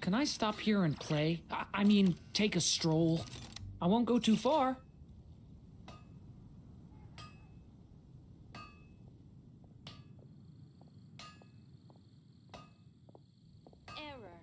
Can I stop here and play? I mean, take a stroll. I won't go too far. Error.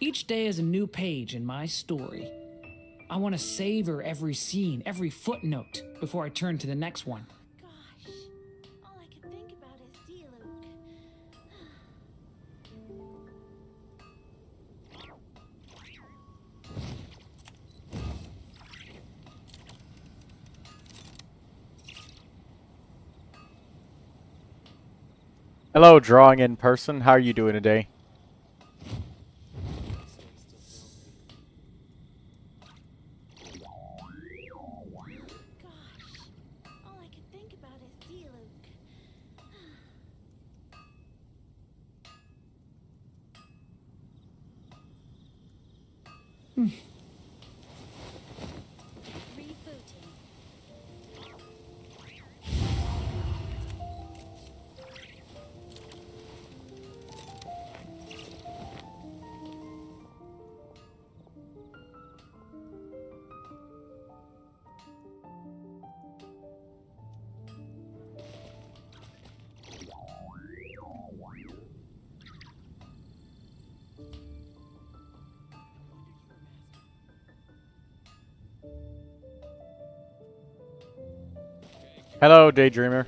Each day is a new page in my story. I want to savor every scene, every footnote, before I turn to the next one. Gosh, all I can think about is Diluc. Hello, drawing in person. How are you doing today? Hello, Daydreamer.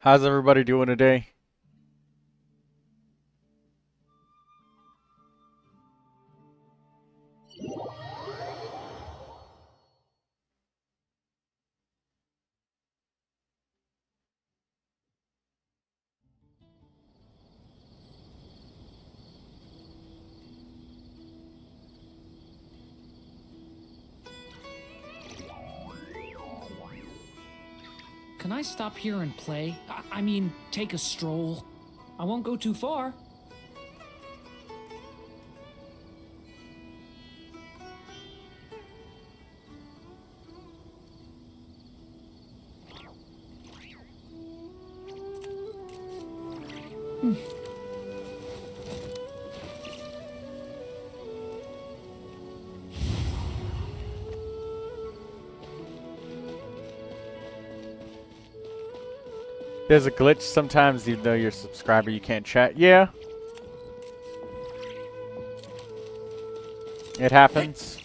How's everybody doing today? Can I stop here and play? I mean, take a stroll. I won't go too far. There's a glitch sometimes, even though you're a subscriber, you can't chat. Yeah. It happens.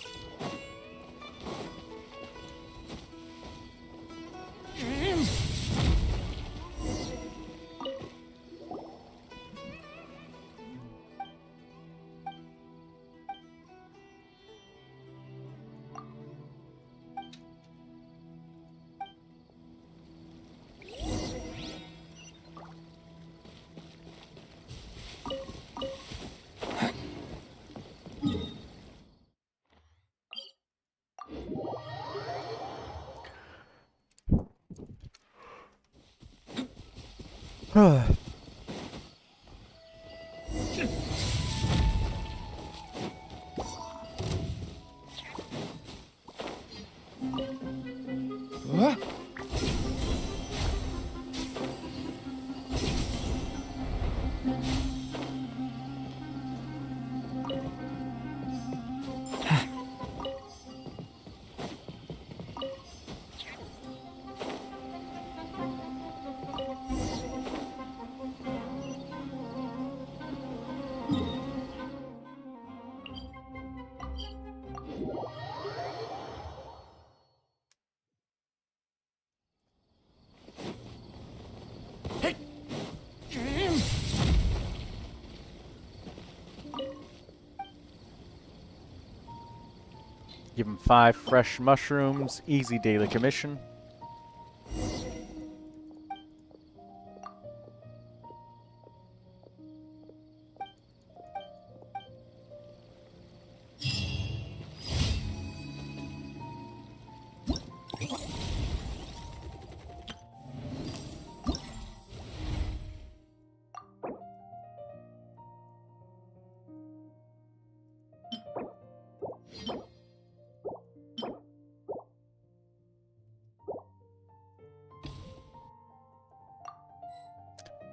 Give him 5 fresh mushrooms, easy daily commission.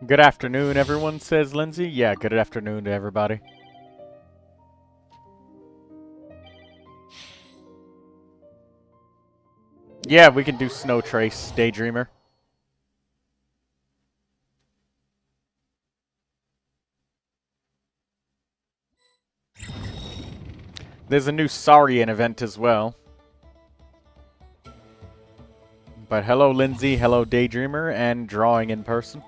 Good afternoon, everyone, says Lindsay. Yeah, good afternoon to everybody. Yeah, we can do Snow Trace, Daydreamer. There's a new Saurian event as well. But hello, Lindsay, hello, Daydreamer, and drawing in person.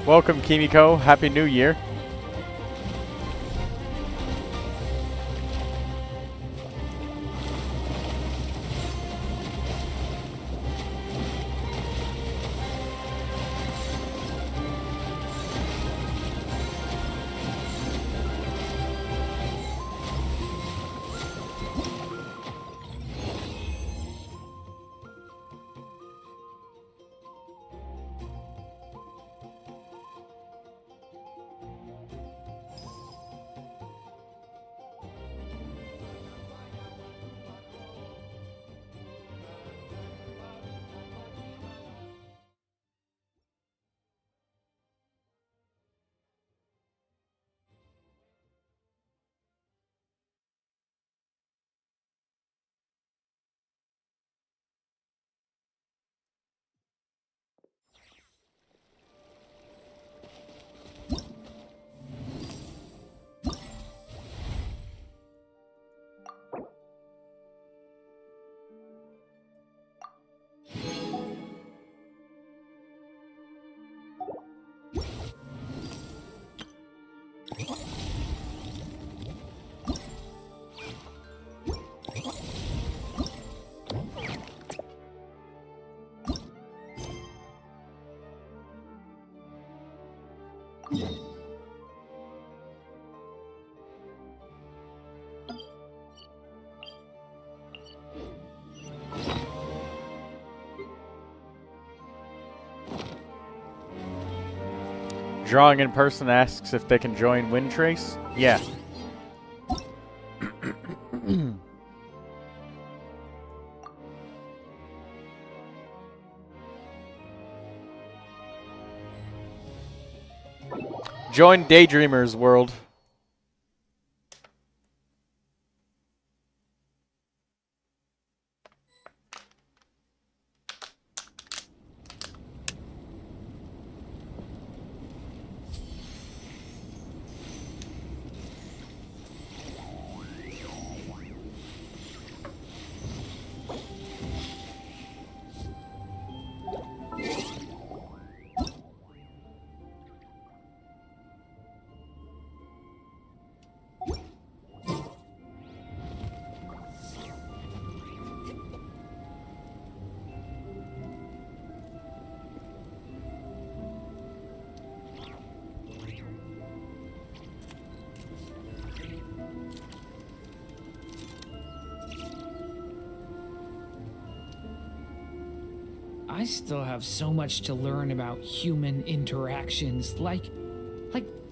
Welcome, Kimiko. Happy New Year. Drawing in person asks if they can join Wind Trace. Yeah. Join Daydreamer's world. I still have so much to learn about human interactions. Like,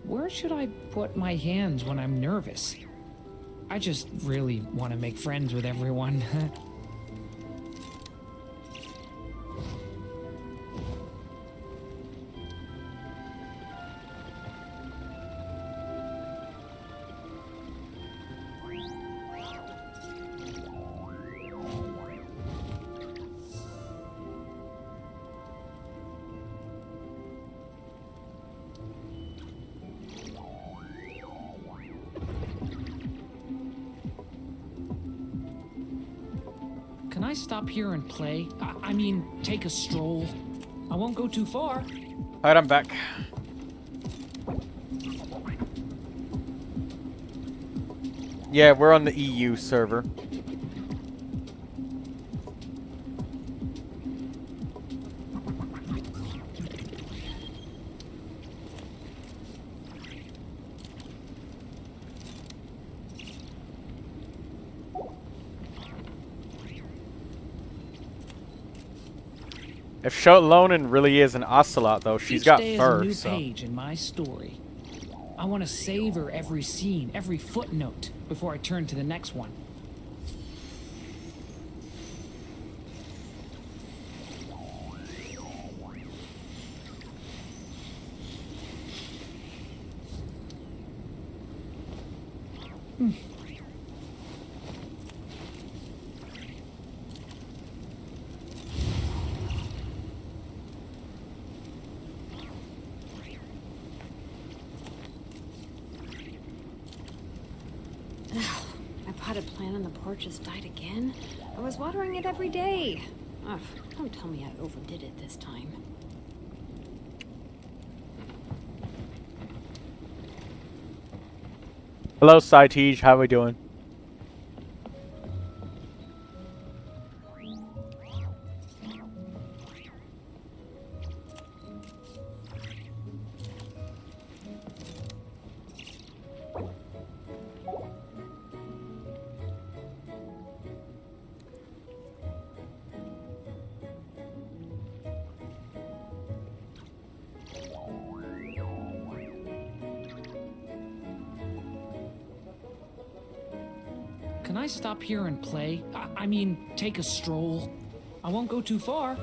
where should I put my hands when I'm nervous? I just really want to make friends with everyone. Can I stop here and play? I mean, take a stroll. I won't go too far. Alright, I'm back. Yeah, we're on the EU server. If Shotlonin really is an ocelot, though, she's got Each day fur, is a new so... page in my story. I want to savor every scene, every footnote, before I turn to the next one. My potted plant on the porch just died again. I was watering it every day. Ugh, don't tell me I overdid it this time. Hello, Saitij. How we doing? Can I stop here and play? I mean, take a stroll. I won't go too far.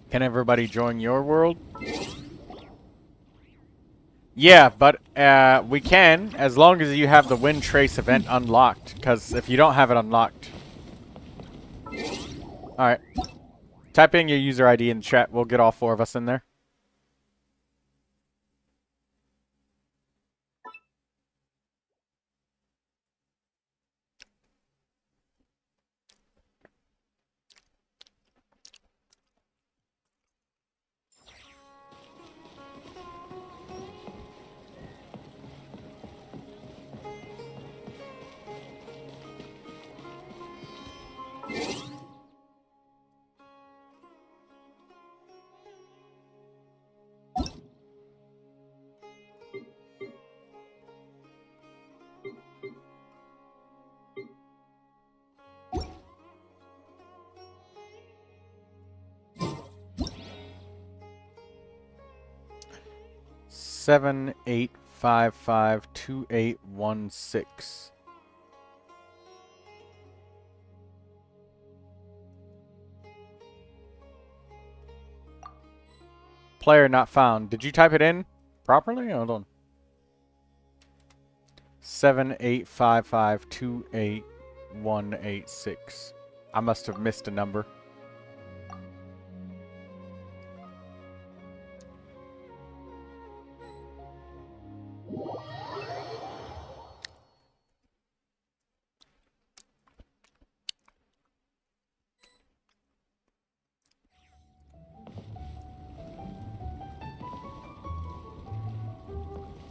Can everybody join your world? Yeah, but we can, as long as you have the Wind Trace event unlocked. Because if you don't have it unlocked... Alright. Type in your user ID in the chat. We'll get all 4 of us in there. 78552816. Player not found. Did you type it in properly? Hold on. 78552816. I must have missed a number.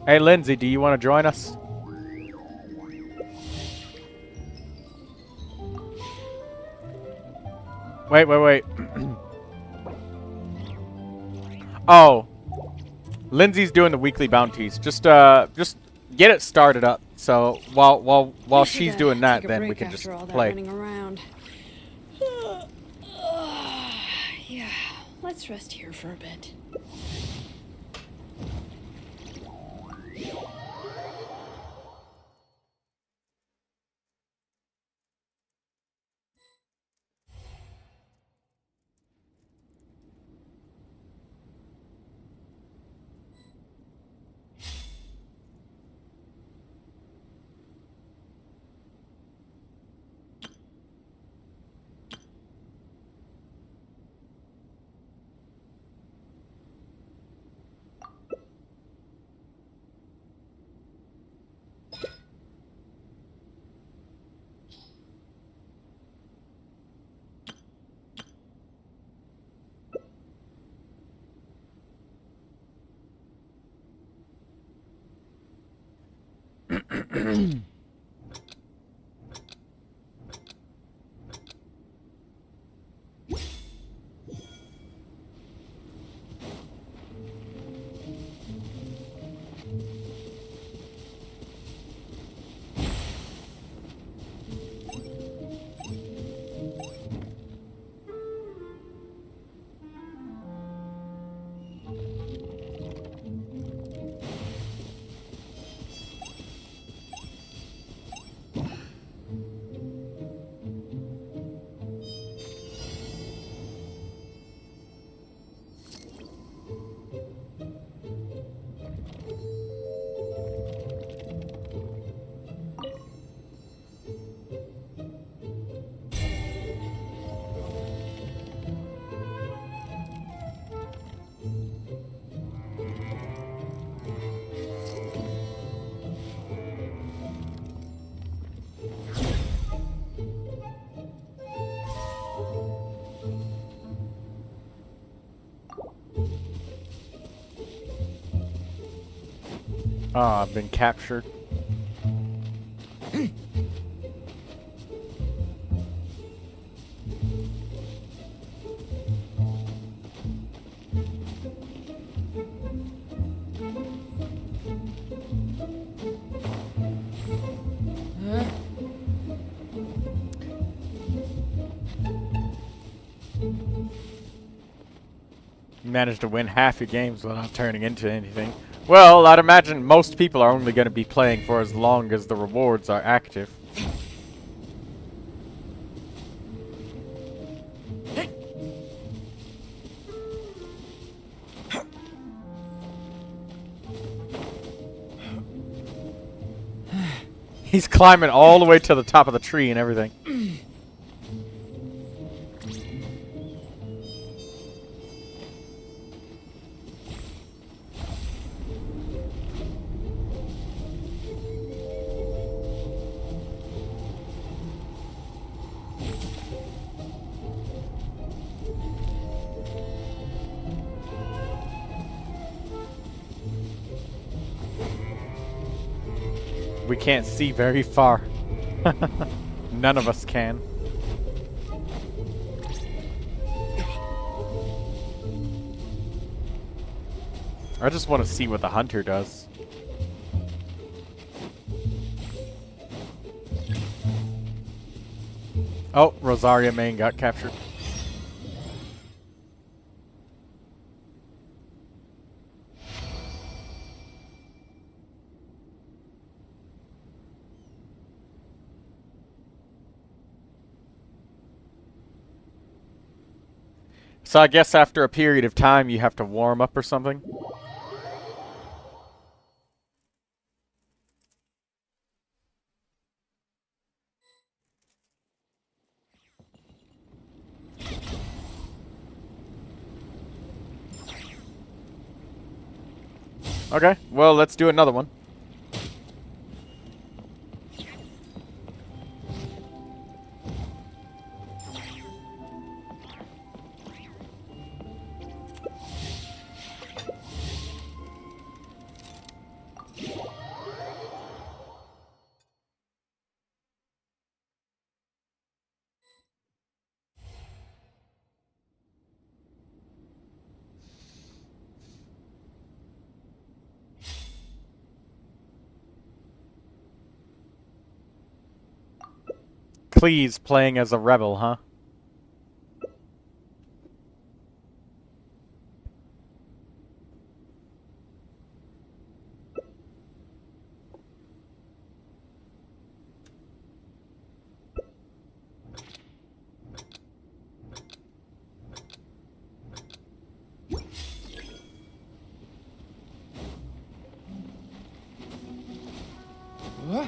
Hey, Lindsay, do you want to join us? Wait. Oh. Lindsay's doing the weekly bounties. Just get it started up. So while she's doing that, then we can just play. Running around. Yeah, let's rest here for a bit. Oh, I've been captured. You managed to win half your games without turning into anything. Well, I'd imagine most people are only going to be playing for as long as the rewards are active. He's climbing all the way to the top of the tree and everything. We can't see very far. None of us can. I just want to see what the hunter does. Oh, Livestream Main got captured. So I guess after a period of time you have to warm up or something? Okay, well, let's do another one. Cleese playing as a rebel, huh? Huh?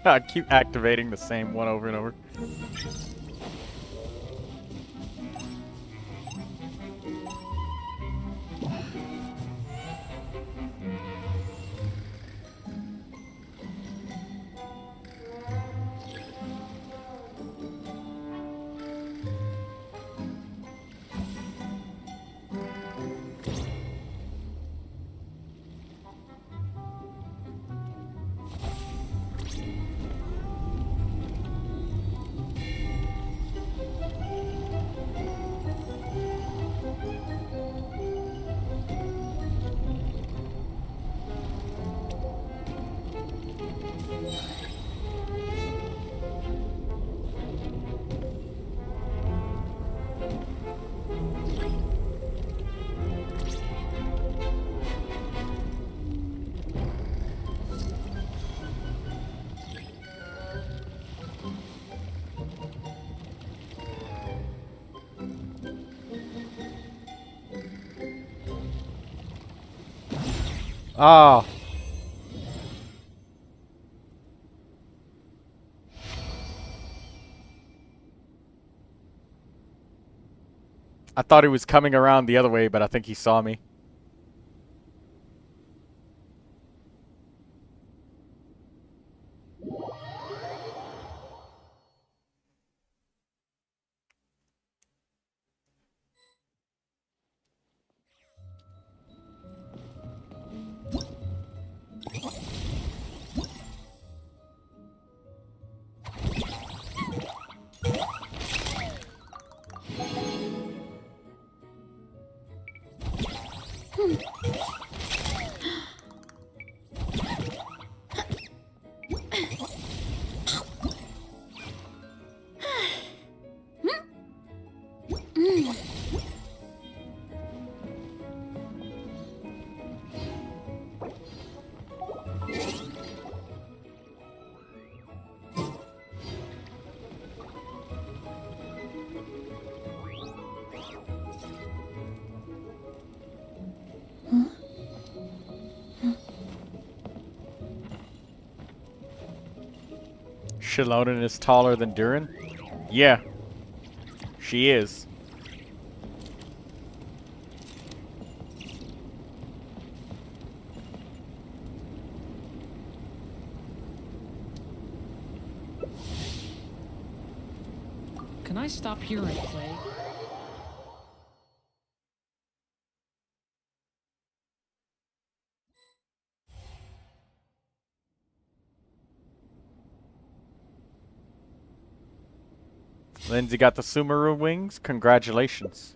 I keep activating the same one over and over. Oh. I thought he was coming around the other way, but I think he saw me. Shallonen is taller than Durin? Yeah. She is. Can I stop here and play? Lindsay got the Sumeru wings. Congratulations.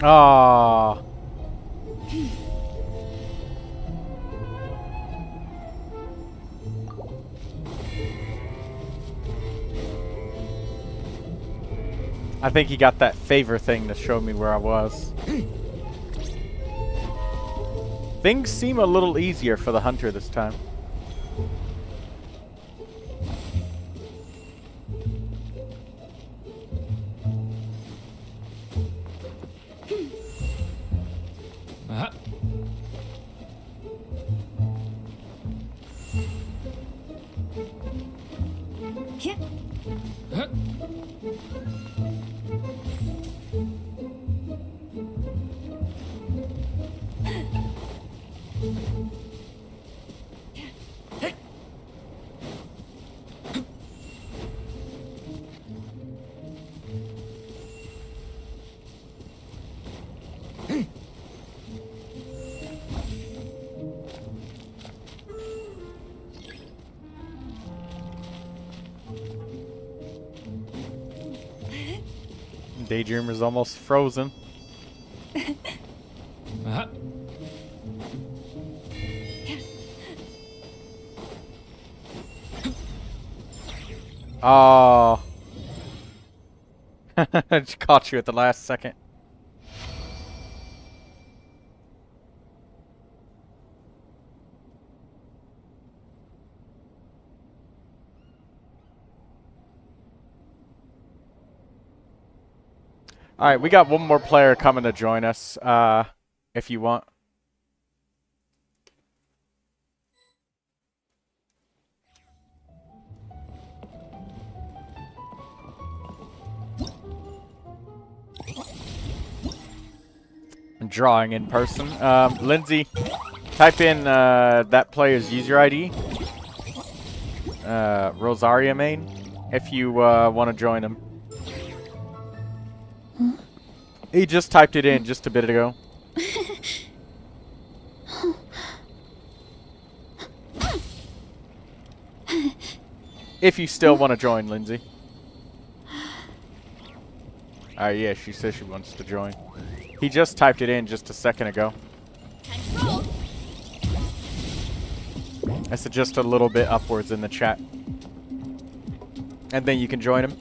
Ah. I think he got that favor thing to show me where I was. Things seem a little easier for the hunter this time. Daydreamer's almost frozen. Oh. Just caught you at the last second. Alright, we got one more player coming to join us, if you want. Drawing in person. Lindsay, type in that player's user ID. Rosaria Main, if you want to join him. He just typed it in just a bit ago. If you still want to join, Lindsay. Yeah, she says she wants to join. He just typed it in just a second ago. I said just a little bit upwards in the chat. And then you can join him.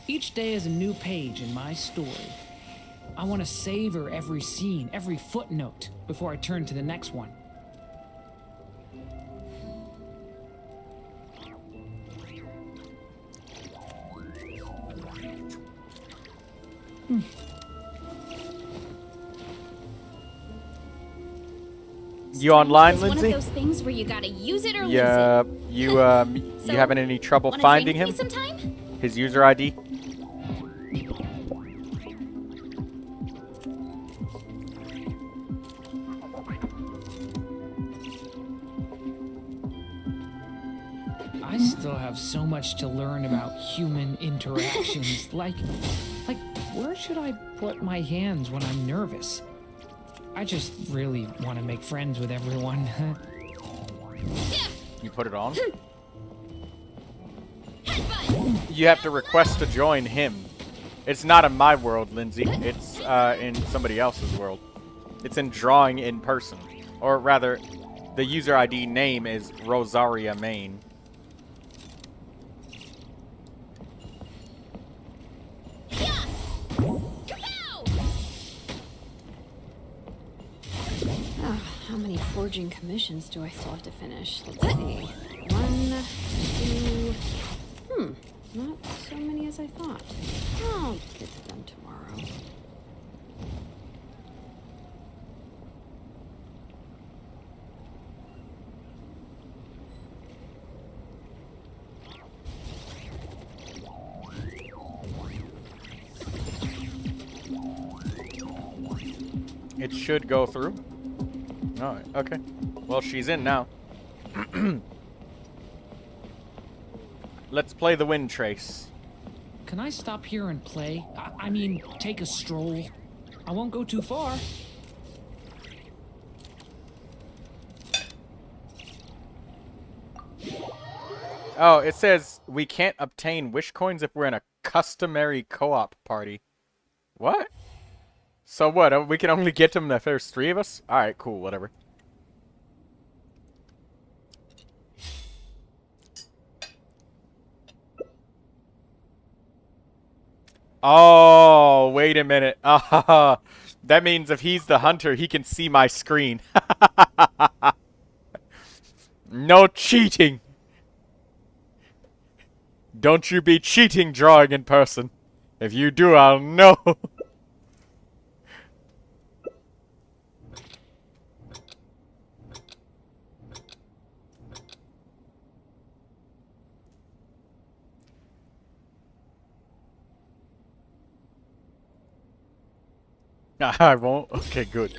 Each day is a new page in my story. I want to savor every scene, every footnote, before I turn to the next one. You online, It's Lindsay? one of those things where you gotta use it or lose it. Yeah, you having any trouble Wanna finding train him? with me sometime? His user ID? I still have so much to learn about human interactions. like, where should I put my hands when I'm nervous? I just really want to make friends with everyone. You put it on? You have to request to join him. It's not in my world, Lindsay. It's in somebody else's world. It's in drawing in person. Or rather, the user ID name is Rosaria Main. How many forging commissions do I still have to finish? Let's see. 1, 2... Not so many as I thought. I'll get to them tomorrow. It should go through. Alright, okay. Well, she's in now. Let's play the wind trace. Can I stop here and play? I mean, take a stroll. I won't go too far. Oh, it says we can't obtain wish coins if we're in a customary co-op party. What? So what? We can only get them if there's 3 of us? Alright, cool, whatever. Oh, wait a minute. That means if he's the hunter, he can see my screen. No cheating. Don't you be cheating drawing in person. If you do, I'll know. I won't? Okay, good.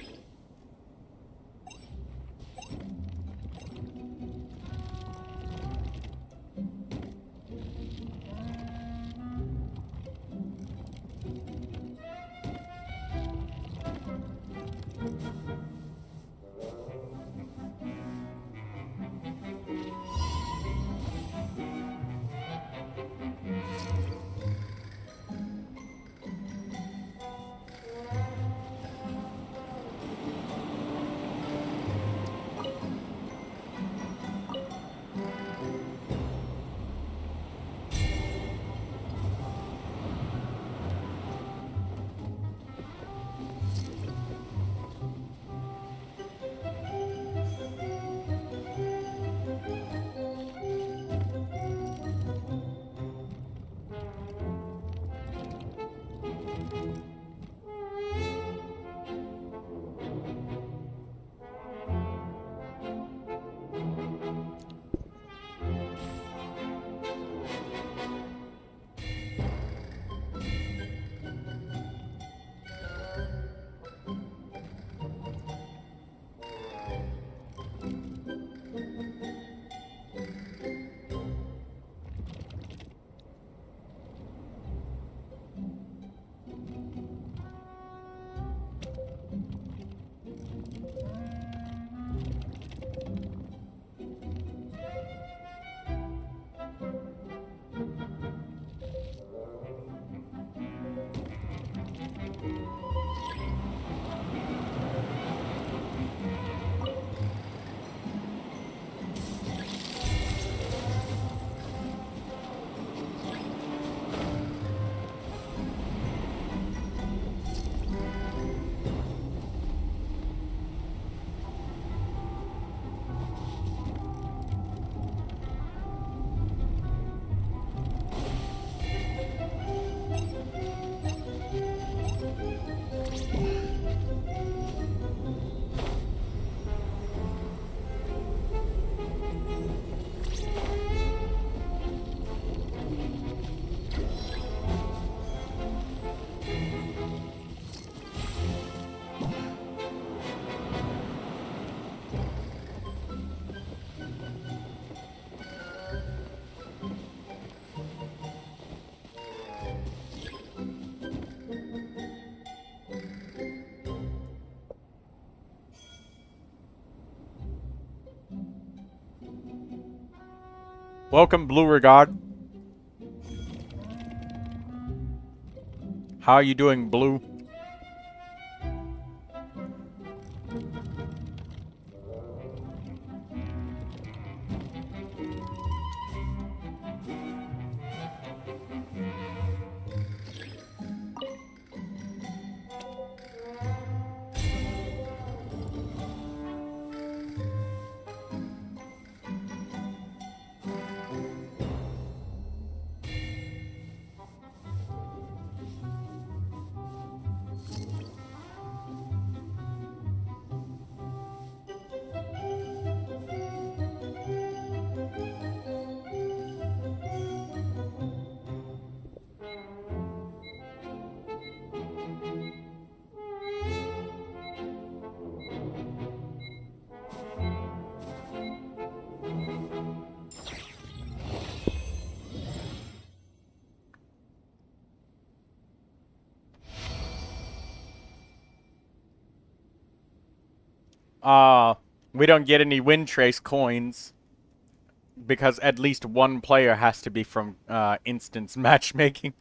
Welcome, Blue Regard. How are you doing, Blue? We don't get any Wind Trace coins because at least one player has to be from instance matchmaking.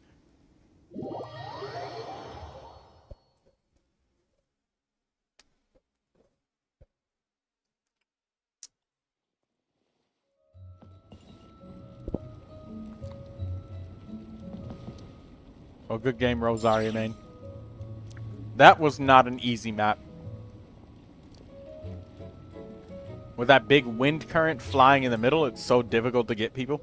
Oh, good game, Rosaria Main. That was not an easy map. With that big wind current flying in the middle, it's so difficult to get people.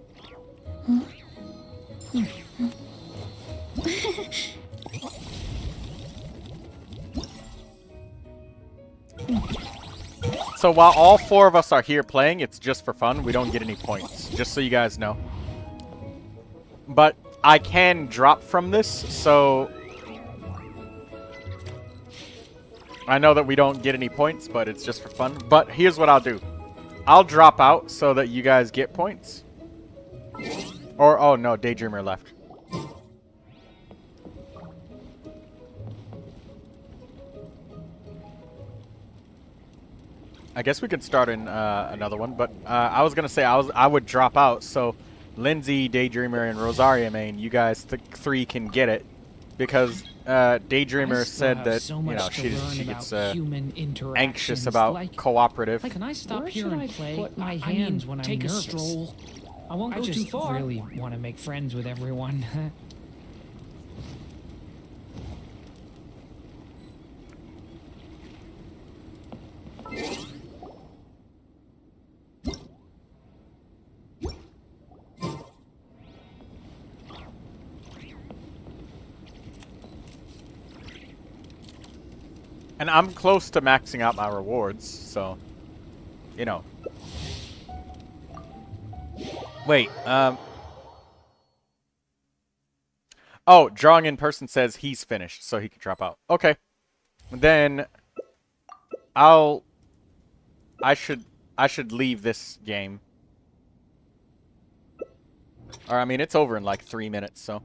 So while all 4 of us are here playing, it's just for fun. We don't get any points, just so you guys know. But I can drop from this, so I know that we don't get any points, but it's just for fun. But here's what I'll do. I'll drop out so that you guys get points. Or, oh no, Daydreamer left. I guess we could start in another one, but I was gonna say I would drop out so Lindsay, Daydreamer, and Rosaria Main, you guys 3 can get it, because Daydreamer said that she gets anxious about cooperative. Can I stop here and put my hands when I'm take nervous? A stroll. I won't go too far. I just really want to make friends with everyone. And I'm close to maxing out my rewards, so, you know. Wait, oh, drawing in person says he's finished, so he can drop out. Okay. Then I should leave this game. Or I mean, it's over in like 3 minutes, so.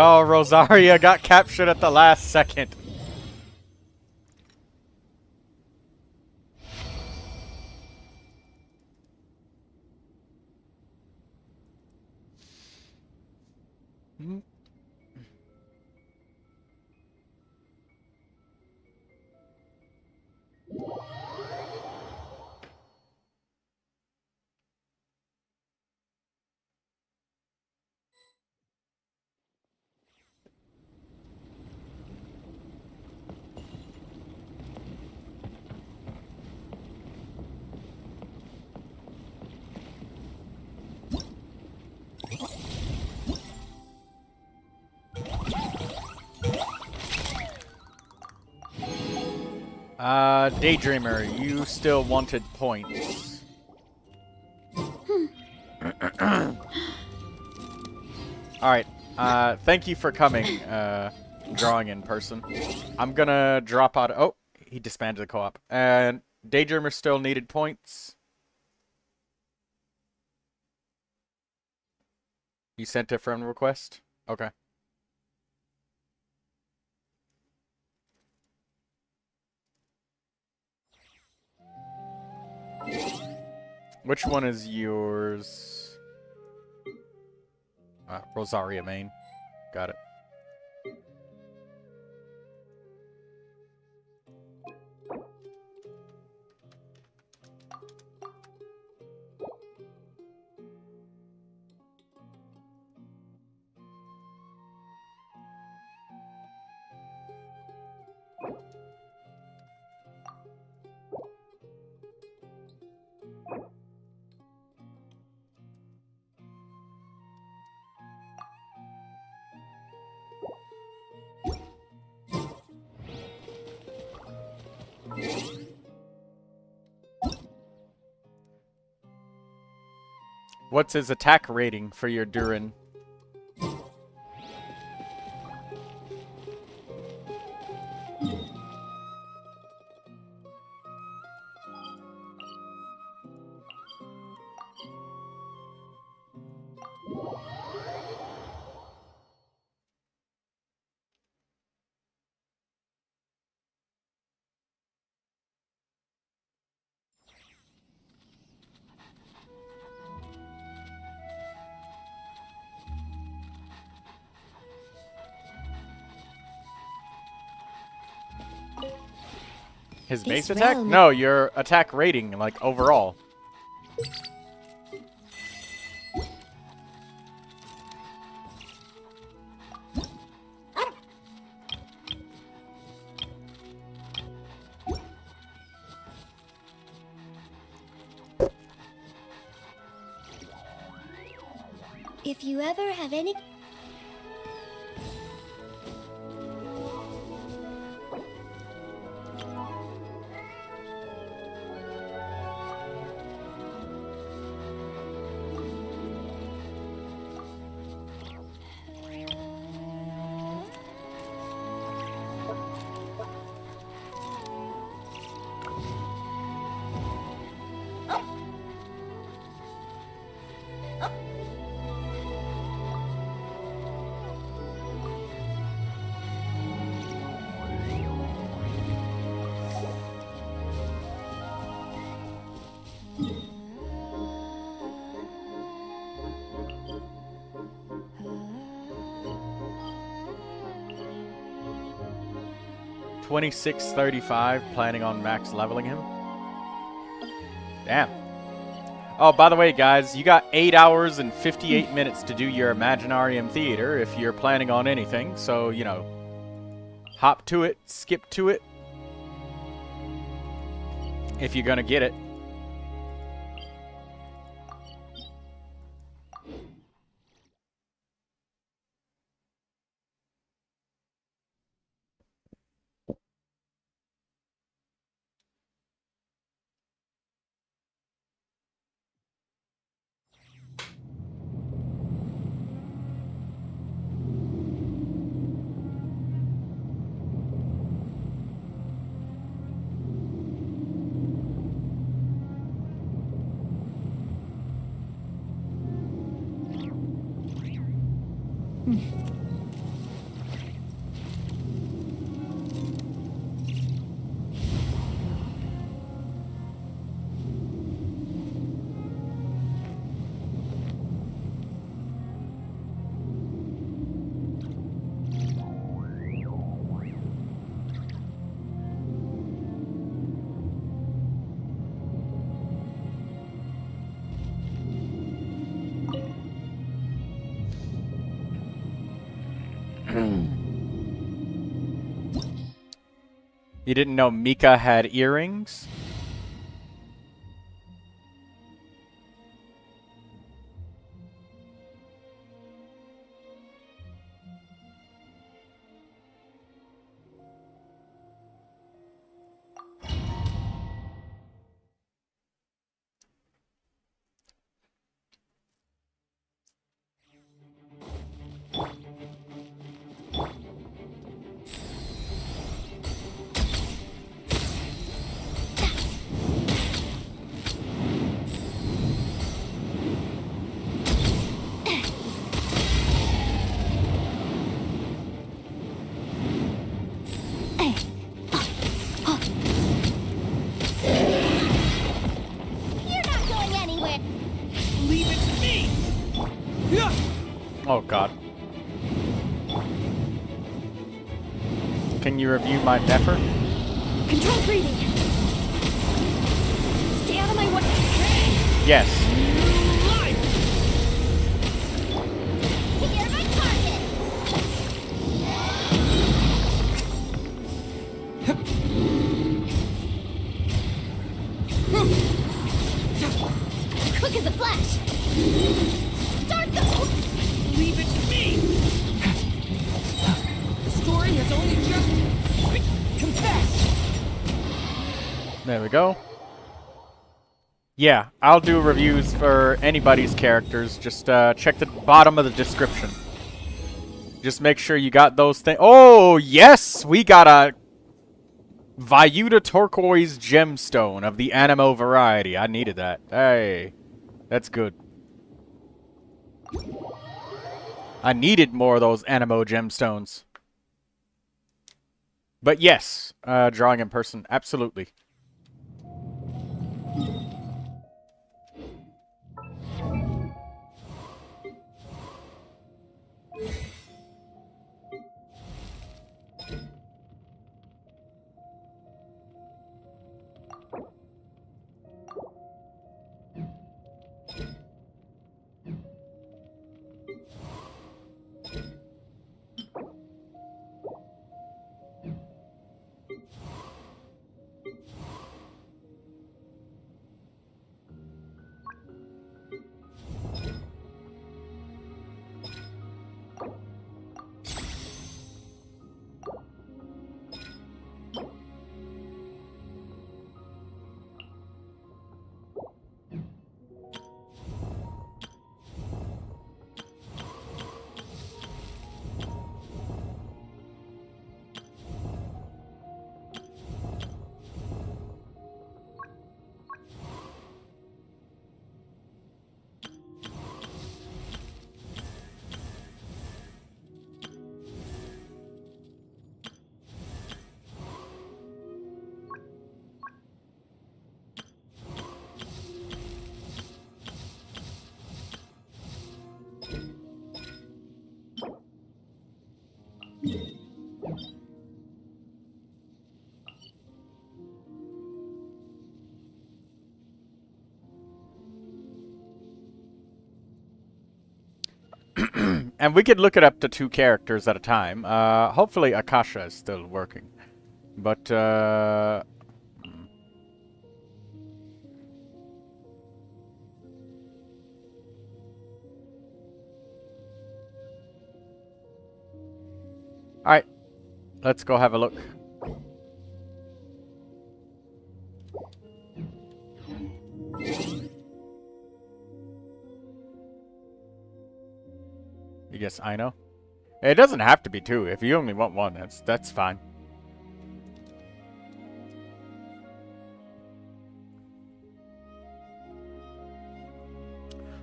Oh, Rosaria got captured at the last second. Daydreamer, you still wanted points. Alright, thank you for coming, drawing in person. I'm gonna drop out. Oh, he disbanded the co-op. And Daydreamer still needed points. You sent a friend request? Okay. Which one is yours? Rosaria Main. Got it. What's his attack rating for your Durin? His base This attack? realm- No, your attack rating, like, overall. If you ever have any... $26.35, planning on max leveling him. Damn. Oh, by the way, guys, you got 8 hours and 58 minutes to do your Imaginarium Theater if you're planning on anything. So, you know, hop to it, skip to it, if you're gonna get it. You didn't know Mika had earrings? You're not going anywhere. Leave it to me! Oh god. Can you review my Nefer? Control breathing. Stay out of my way. Yes. You're my target. Quick as a flash. Start the... Leave it to me! The story has only just confessed! There we go. Yeah, I'll do reviews for anybody's characters. Just check the bottom of the description. Just make sure you got those things. Oh, yes! We got a Vyuta Turquoise Gemstone of the Anemo variety. I needed that. Hey, that's good. I needed more of those Anemo Gemstones. But yes, drawing in person, absolutely. And we could look it up to 2 characters at a time. Hopefully Akasha is still working. But, alright. Let's go have a look. You guess I know? It doesn't have to be 2. If you only want 1, that's fine.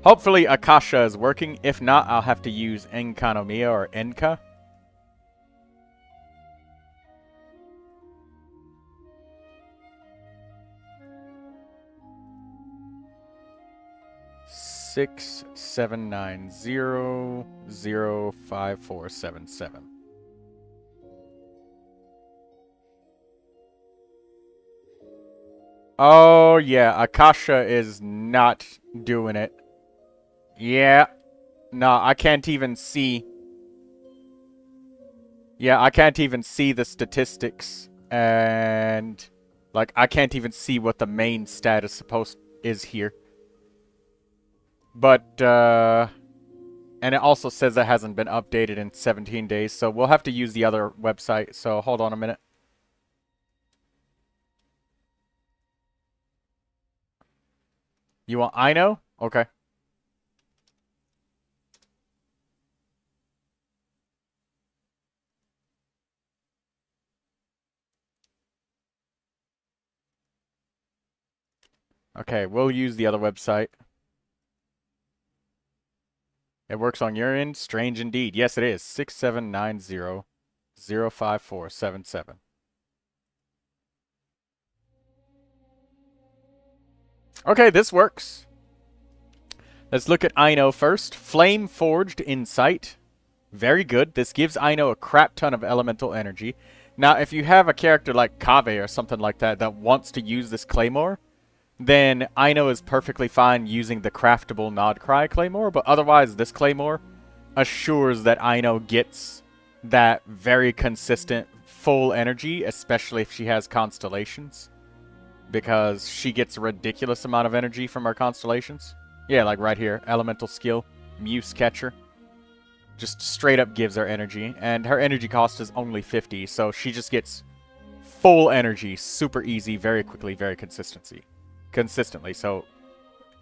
Hopefully Akasha is working. If not, I'll have to use Enkanomiya or Enka. Six 790-05477. Oh yeah, Akasha is not doing it. Yeah. No, I can't even see. Yeah, I can't even see the statistics And like I can't even see what the main status is here. But and it also says it hasn't been updated in 17 days, so we'll have to use the other website. So hold on a minute. You want I know? Okay. Okay, we'll use the other website. It works on your end? Strange indeed. Yes, it is. 6790-05477. Okay, this works. Let's look at Ino first. Flame Forged Insight. Very good. This gives Ino a crap ton of elemental energy. Now, if you have a character like Kaveh or something like that that wants to use this claymore, then Ino is perfectly fine using the craftable Nodcry claymore, but otherwise this claymore assures that Ino gets that very consistent full energy, especially if she has constellations, because she gets a ridiculous amount of energy from her constellations. Yeah, like right here, elemental skill, Muse Catcher. Just straight up gives her energy, and her energy cost is only 50, so she just gets full energy super easy, very quickly, very consistently. So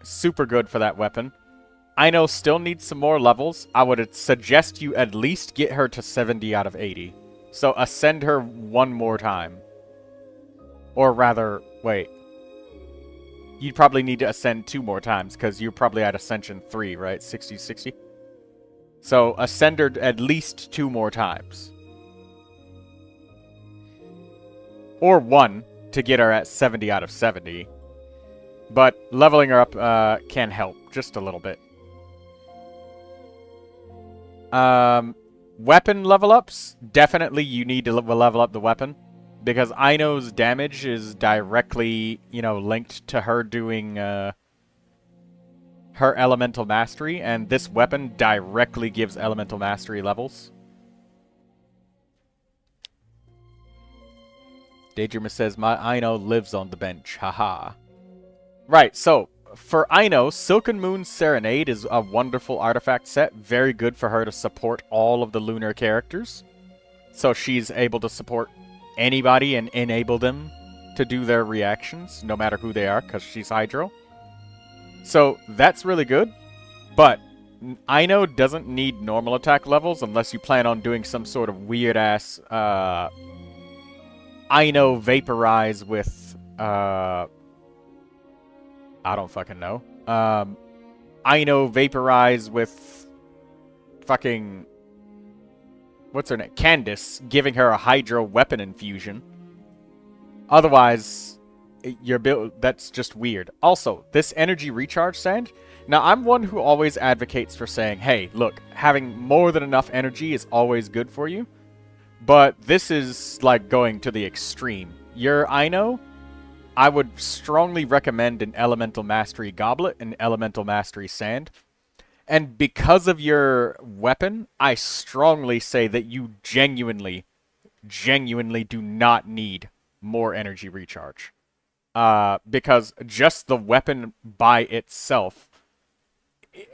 super good for that weapon. Ino still needs some more levels. I would suggest you at least get her to 70 out of 80. So ascend her one more time. Or rather, wait. You'd probably need to ascend 2 more times, because you're probably at Ascension 3, right? 60-60. So ascend her at least 2 more times. Or 1 to get her at 70 out of 70. But leveling her up can help just a little bit. Weapon level ups. Definitely you need to level up the weapon. Because Ino's damage is directly, linked to her doing her elemental mastery. And this weapon directly gives elemental mastery levels. Daydreamer says, my Ino lives on the bench. Haha. Right, so, for Ino, Silken Moon's Serenade is a wonderful artifact set. Very good for her to support all of the lunar characters. So she's able to support anybody and enable them to do their reactions, no matter who they are, because she's Hydro. So, that's really good. But, Ino doesn't need normal attack levels unless you plan on doing some sort of weird-ass, Ino Vaporize with, I don't fucking know. Ino Vaporize with fucking... What's her name? Candace, giving her a Hydro weapon infusion. Otherwise, that's just weird. Also, this energy recharge sand... Now, I'm one who always advocates for saying, hey, look, having more than enough energy is always good for you. But this is, like, going to the extreme. Your Ino... I would strongly recommend an Elemental Mastery Goblet and Elemental Mastery Sand. And because of your weapon, I strongly say that you genuinely do not need more energy recharge. Because just the weapon by itself,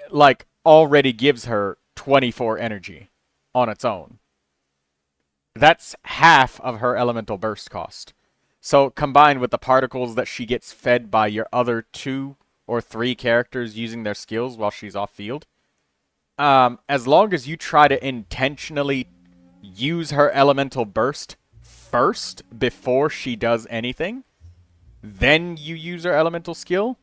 like, already gives her 24 energy on its own. That's half of her Elemental Burst cost. So, combined with the particles that she gets fed by your other 2 or 3 characters using their skills while she's off field, as long as you try to intentionally use her elemental burst first before she does anything, then you use her elemental skill,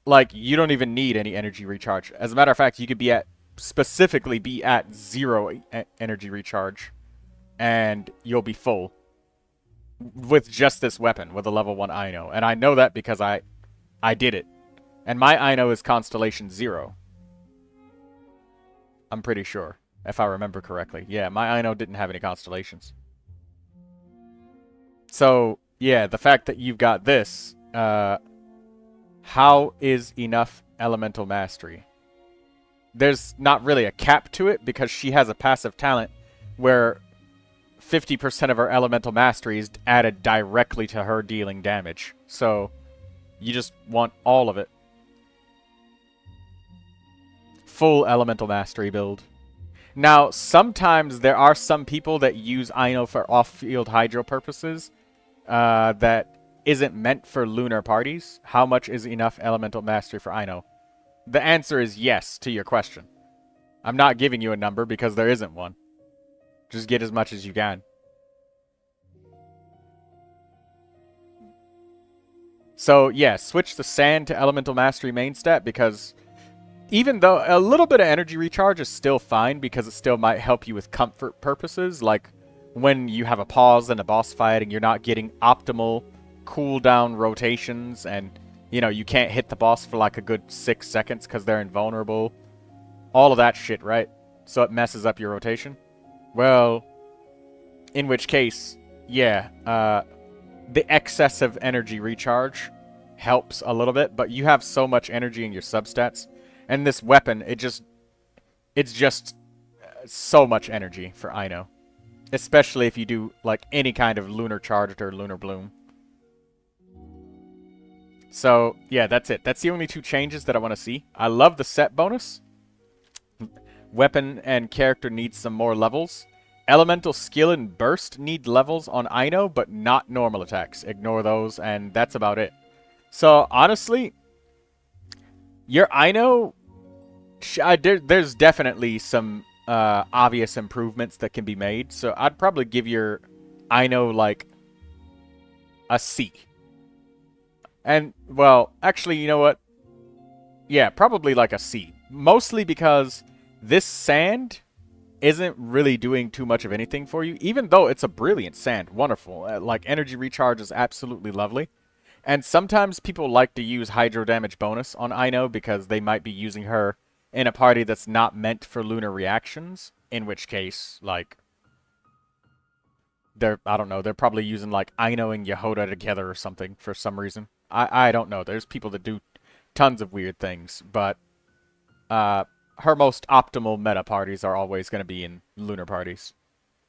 like, you don't even need any energy recharge. As a matter of fact, you could specifically be at 0 energy recharge, and you'll be full. With just this weapon, with a level 1 Ino. And I know that because I did it. And my Ino is Constellation 0. I'm pretty sure, if I remember correctly. Yeah, my Ino didn't have any constellations. So, yeah, the fact that you've got this, how is enough elemental mastery? There's not really a cap to it, because she has a passive talent where 50% of her elemental mastery is added directly to her dealing damage. So you just want all of it. Full elemental mastery build. Now, sometimes there are some people that use Ino for off-field hydro purposes that isn't meant for lunar parties. How much is enough elemental mastery for Ino? The answer is yes to your question. I'm not giving you a number because there isn't one. Just get as much as you can. So, yeah, switch the sand to elemental mastery main stat because even though a little bit of energy recharge is still fine because it still might help you with comfort purposes, like when you have a pause in a boss fight and you're not getting optimal cooldown rotations and, you know, you can't hit the boss for like a good 6 seconds because they're invulnerable. All of that shit, right? So it messes up your rotation. Well, in which case, yeah, the excess of energy recharge helps a little bit, but you have so much energy in your substats, and this weapon, it's just so much energy for Ino. Especially if you do, like, any kind of lunar charge or lunar bloom. So, yeah, that's it. That's the only two changes that I want to see. I love the set bonus. Weapon and character needs some more levels. Elemental skill and burst need levels on Ino, but not normal attacks. Ignore those, and that's about it. So, honestly, your Ino, there's definitely some obvious improvements that can be made. So, I'd probably give your Ino, like, a C. And, well, actually, you know what? Yeah, probably like a C. Mostly because this sand isn't really doing too much of anything for you, even though it's a brilliant sand. Wonderful. Like, energy recharge is absolutely lovely. And sometimes people like to use hydro damage bonus on Ino because they might be using her in a party that's not meant for lunar reactions, in which case, like, I don't know, they're probably using, like, Ino and Yehoda together or something for some reason. I don't know. There's people that do tons of weird things, but her most optimal meta parties are always going to be in lunar parties.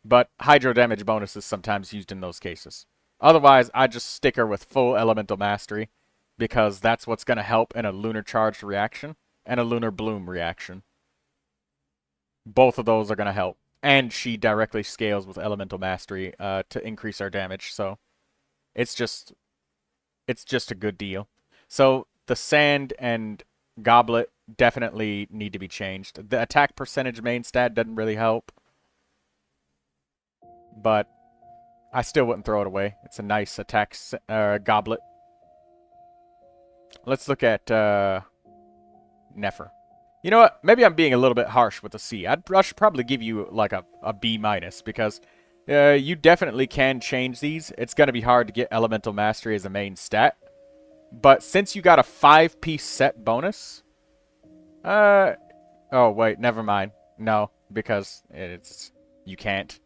But hydro damage bonus is sometimes used in those cases. Otherwise, I just stick her with full elemental mastery because that's what's going to help in a lunar charged reaction and a lunar bloom reaction. Both of those are going to help. And she directly scales with elemental mastery to increase our damage. So it's just a good deal. So the sand and goblet definitely need to be changed. The attack percentage main stat doesn't really help. But I still wouldn't throw it away. It's a nice attack goblet. Let's look at Nefer. You know what? Maybe I'm being a little bit harsh with a C. I should probably give you like a B- because you definitely can change these. It's going to be hard to get elemental mastery as a main stat. But since you got a 5-piece set bonus... oh, wait, never mind. No, because you can't.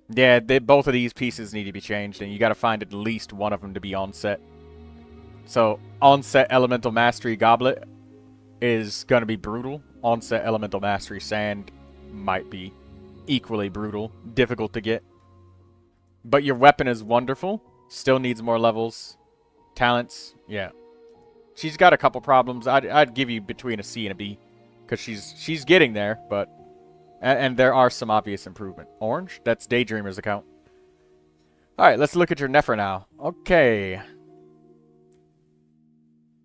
Yeah, both of these pieces need to be changed, and you got to find at least one of them to be on-set. So, on-set Elemental Mastery Goblet is going to be brutal. On-set Elemental Mastery Sand might be equally brutal. Difficult to get. But your weapon is wonderful. Still needs more levels. Talents, yeah. She's got a couple problems. I'd give you between a C and a B. Because she's getting there, but... And there are some obvious improvement. Orange? That's Daydreamer's account. Alright, let's look at your Nefer now. Okay.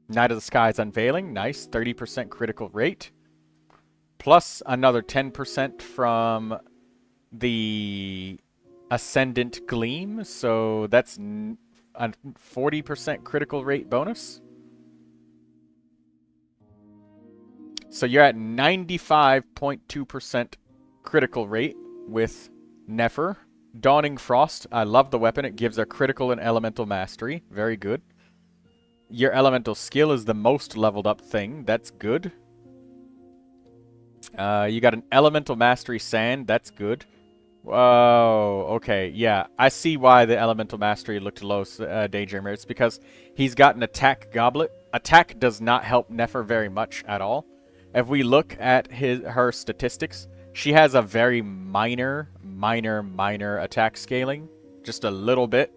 Night of the Skies Unveiling. Nice. 30% critical rate. Plus another 10% from the Ascendant Gleam. So that's a 40% critical rate bonus. So you're at 95.2% critical rate with Nefer. Dawning Frost. I love the weapon. It gives her critical and elemental mastery. Very good. Your elemental skill is the most leveled up thing. That's good. You got an elemental mastery sand. That's good. Whoa. Okay. Yeah. I see why the elemental mastery looked low, Daydreamer. It's because he's got an attack goblet. Attack does not help Nefer very much at all. If we look at her statistics, She has a very minor attack scaling. Just a little bit.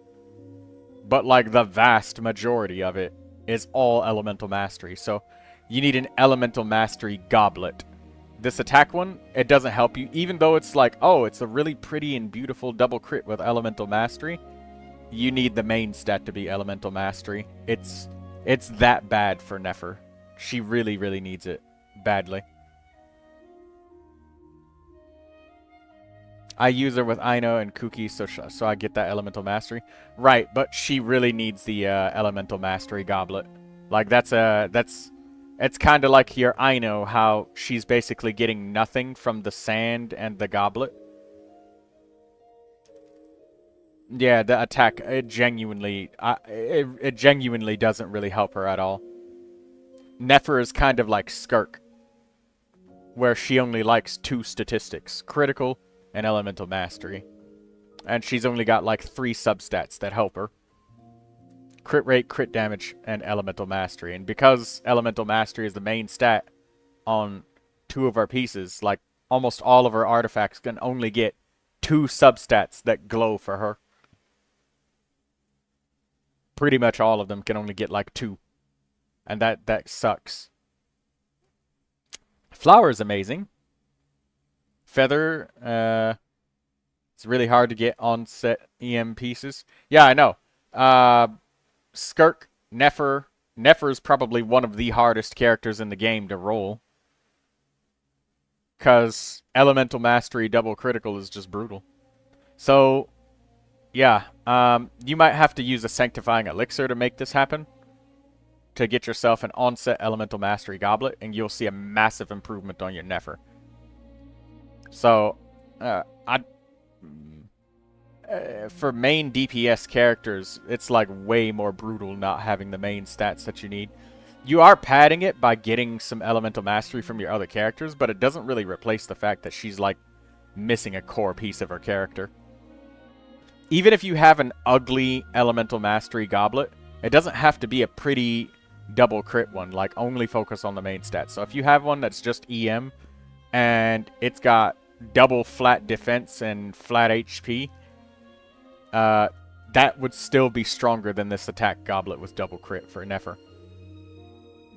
But like the vast majority of it is all elemental mastery. So you need an elemental mastery goblet. This attack one, it doesn't help you. Even though it's like, oh, it's a really pretty and beautiful double crit with elemental mastery. You need the main stat to be elemental mastery. It's that bad for Nefer. She really, really needs it badly. I use her with Aino and Kuki, so I get that elemental mastery. Right, but she really needs the elemental mastery goblet. Like it's kind of like your Aino, how she's basically getting nothing from the sand and the goblet. Yeah, the attack, it genuinely doesn't really help her at all. Nefer is kind of like Skirk, where she only likes 2 statistics, critical and elemental mastery. And she's only got like 3 substats that help her. Crit rate, crit damage, and elemental mastery. And because elemental mastery is the main stat on 2 of our pieces, like almost all of her artifacts can only get 2 substats that glow for her. Pretty much all of them can only get like 2. And that sucks. Flower is amazing. Feather, it's really hard to get on-set EM pieces. Yeah, I know. Skirk, Nefer. Nefer is probably one of the hardest characters in the game to roll. Because elemental mastery double critical is just brutal. So, yeah. You might have to use a sanctifying elixir to make this happen. To get yourself an on-set elemental mastery goblet. And you'll see a massive improvement on your Nefer. So, for main DPS characters, it's like way more brutal not having the main stats that you need. You are padding it by getting some elemental mastery from your other characters, but it doesn't really replace the fact that she's like missing a core piece of her character. Even if you have an ugly elemental mastery goblet, it doesn't have to be a pretty double crit one, like only focus on the main stats. So if you have one that's just EM and it's got double flat defense and flat HP, that would still be stronger than this attack goblet with double crit for Nefer.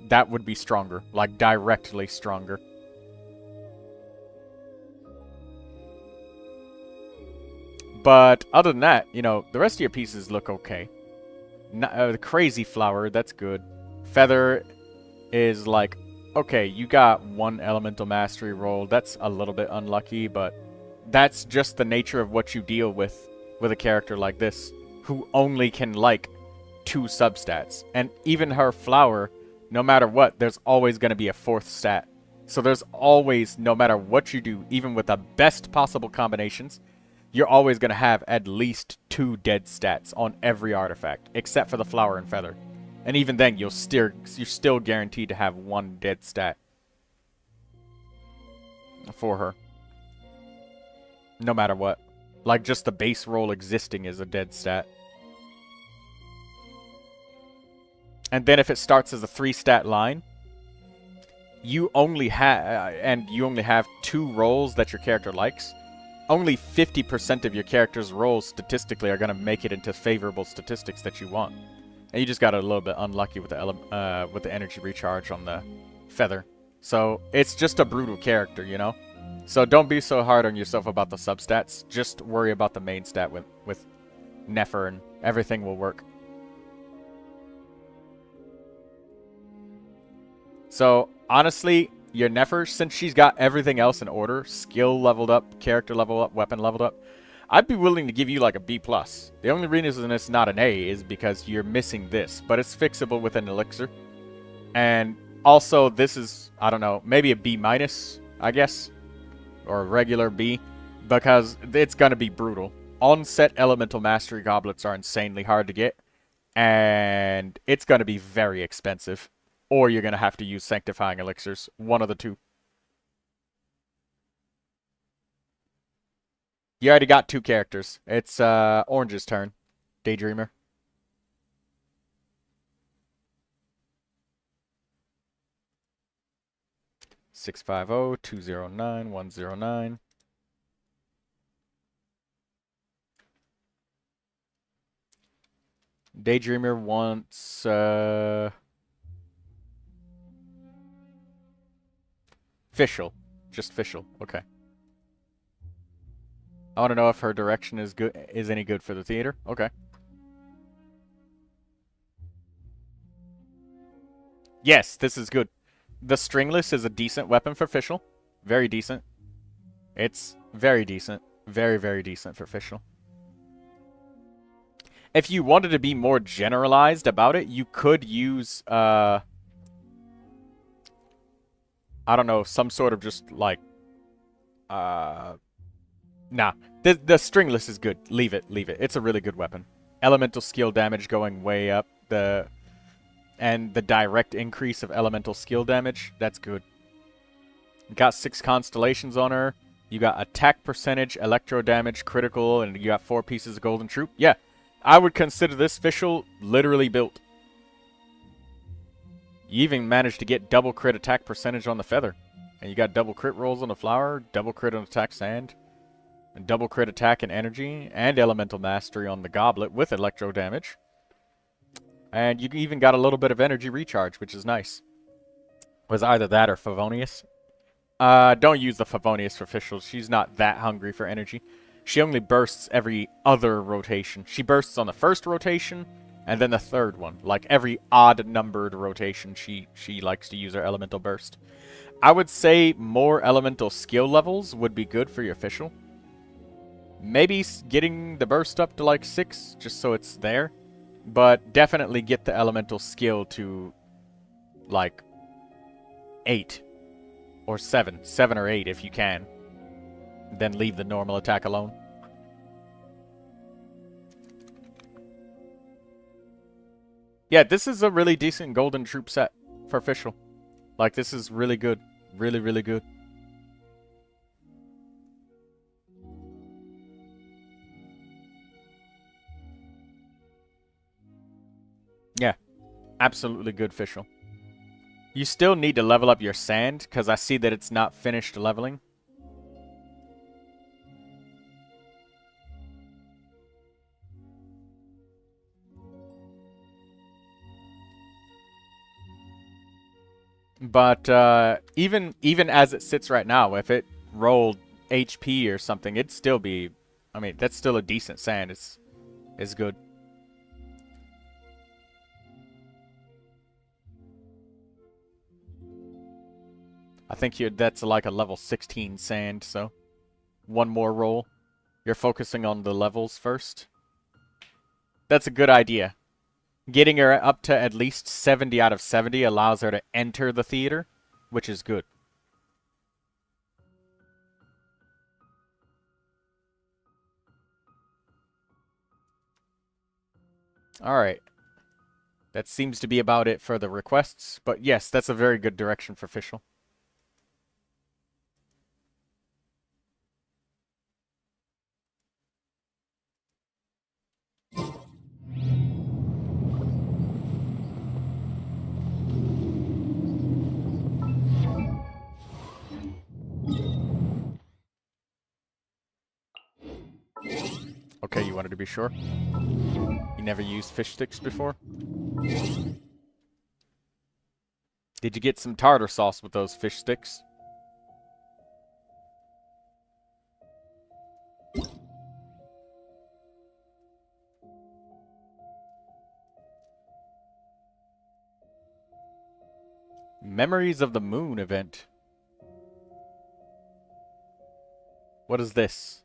That would be stronger, like directly stronger. But other than that, you know, the rest of your pieces look okay. The crazy flower, that's good. Feather is like, okay, you got 1 elemental mastery roll. That's a little bit unlucky, but that's just the nature of what you deal with a character like this, who only can like 2 substats. And even her flower, no matter what, there's always going to be a 4th stat. So there's always, no matter what you do, even with the best possible combinations, you're always going to have at least 2 dead stats on every artifact, except for the flower and feather. And even then, you're still guaranteed to have 1 dead stat for her. No matter what. Like, just the base roll existing is a dead stat. And then if it starts as a 3-stat line, you only have 2 rolls that your character likes. Only 50% of your character's rolls statistically are going to make it into favorable statistics that you want. And you just got a little bit unlucky with the energy recharge on the feather. So it's just a brutal character, you know? So don't be so hard on yourself about the substats. Just worry about the main stat with Nefer and everything will work. So honestly, your Nefer, since she's got everything else in order, skill leveled up, character leveled up, weapon leveled up, I'd be willing to give you like a B+. The only reason it's not an A is because you're missing this, but it's fixable with an elixir. And also, this is, I don't know, maybe a B-, I guess, or a regular B, because it's going to be brutal. On-set elemental mastery goblets are insanely hard to get, and it's going to be very expensive. Or you're going to have to use sanctifying elixirs, one of the two. You already got 2 characters. It's Orange's turn. Daydreamer. 650-209-109. Daydreamer wants Fischl. Just Fischl. Okay. I want to know if her direction is any good for the theater. Okay. Yes, this is good. The stringless is a decent weapon for Fischl. Very decent. It's very decent. Very, very decent for Fischl. If you wanted to be more generalized about it, you could use, I don't know, some sort of just, like, nah. The stringless is good. Leave it. Leave it. It's a really good weapon. Elemental skill damage going way up. And the direct increase of elemental skill damage, that's good. Got 6 constellations on her. You got attack percentage, electro damage, critical, and you got 4 pieces of golden troop. Yeah. I would consider this Fischl literally built. You even managed to get double crit attack percentage on the feather. And you got double crit rolls on the flower, double crit on attack sand, and double crit attack and energy, and elemental mastery on the goblet with electro damage. And you even got a little bit of energy recharge, which is nice. Was either that or Favonius. Don't use the Favonius for Fischl. She's not that hungry for energy. She only bursts every other rotation. She bursts on the first rotation, and then the third one. Like, every odd-numbered rotation, she likes to use her elemental burst. I would say more elemental skill levels would be good for your Fischl. Maybe getting the burst up to, like, 6, just so it's there. But definitely get the elemental skill to, like, 8. Or 7. 7 or 8 if you can. Then leave the normal attack alone. Yeah, this is a really decent golden troop set for Fischl. Like, this is really good. Really, really good. Yeah, absolutely good Fischl. You still need to level up your sand, because I see that it's not finished leveling. But even as it sits right now, if it rolled HP or something, it'd still be... I mean, that's still a decent sand. It's good. I think that's like a level 16 sand, so... One more roll. You're focusing on the levels first. That's a good idea. Getting her up to at least 70 out of 70 allows her to enter the theater, which is good. Alright. That seems to be about it for the requests, but yes, that's a very good direction for Fischl. Okay, you wanted to be sure? You never used fish sticks before? Did you get some tartar sauce with those fish sticks? Memories of the Moon event. What is this?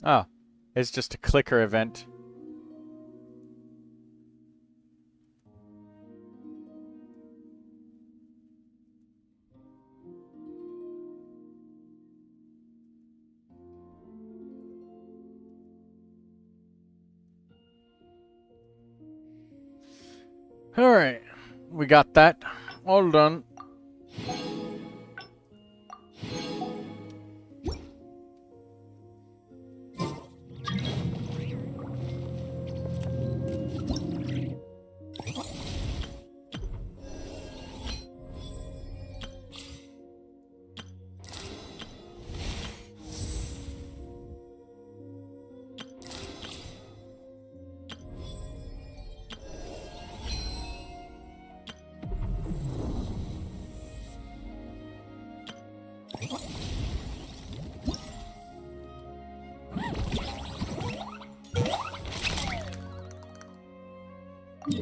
Oh, it's just a clicker event. Alright, we got that all done.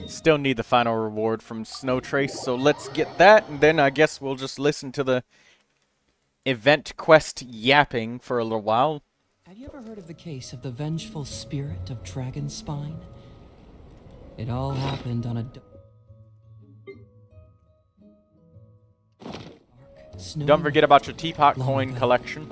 Still need the final reward from Snow Trace, so let's get that, and then I guess we'll just listen to the event quest yapping for a little while. Have you ever heard of the case of the vengeful spirit of Dragonspine? It all happened on a dark, snowy Don't forget about your teapot long coin ago. collection.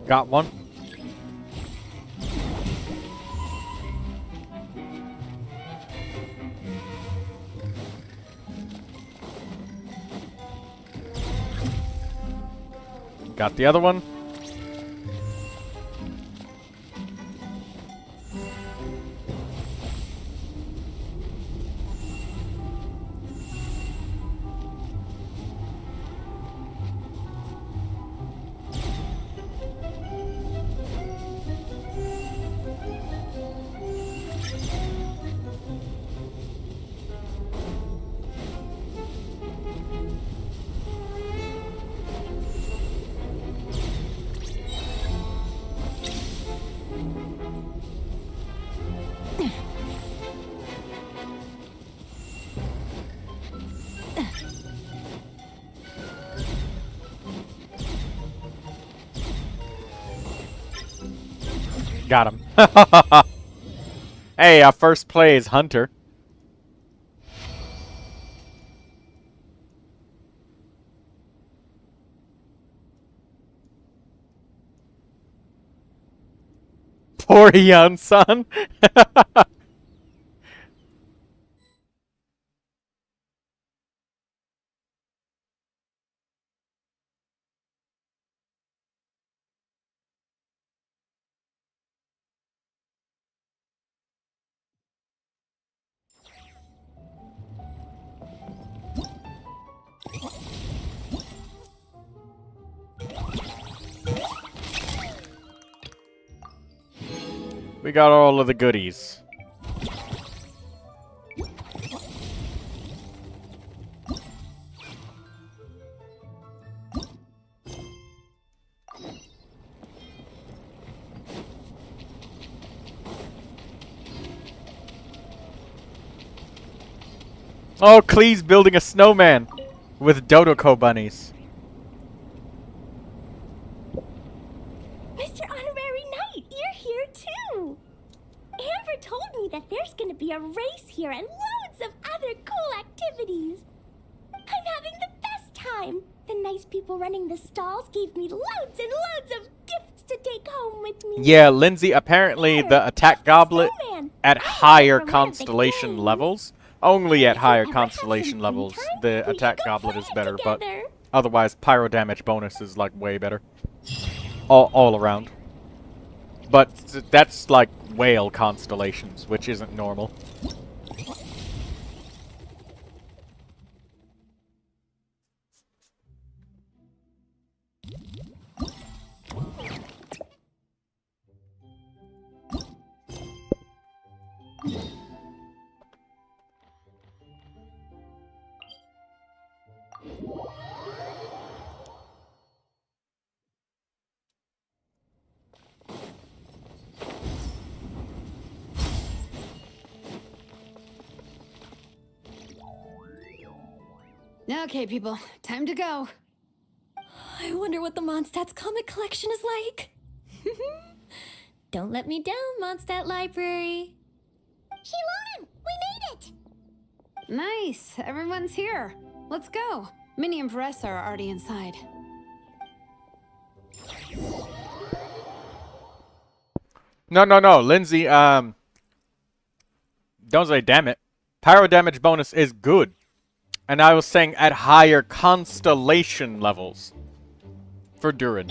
Got one. Got the other one. Got him. Hey, our first play is Hunter. Poor young son. We got all of the goodies. Oh, Klee's building a snowman with Dodoko bunnies. Mr. Honorary Knight, you're here too. Amber told me that there's gonna be a race here and loads of other cool activities. I'm having the best time. The nice people running the stalls gave me loads and loads of gifts to take home with me. Yeah, Lindsay, apparently the attack goblet Snowman. at I higher heard from one of the constellation games. levels, only at If you higher ever have constellation some free levels, time, the we attack should go goblet play is it better, but together. otherwise pyro damage bonus is like way better. All around. But that's like whale constellations, which isn't normal. Okay, people, time to go. I wonder what the Mondstadt's comic collection is like. Don't let me down, Mondstadt Library. Shilonen, we made it! Nice, everyone's here. Let's go. Minnie and Varessa are already inside. No, Lindsay, don't say damn it. Pyro damage bonus is good. And I was saying at higher constellation levels for Durin.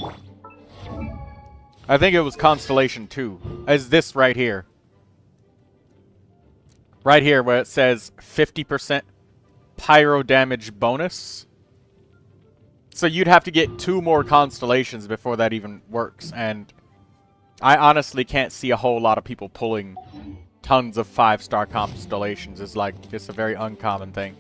I think it was Constellation 2. As this right here. Right here where it says 50% pyro damage bonus. So you'd have to get 2 more constellations before that even works. And I honestly can't see a whole lot of people pulling tons of 5-star constellations. It's like, it's a very uncommon thing.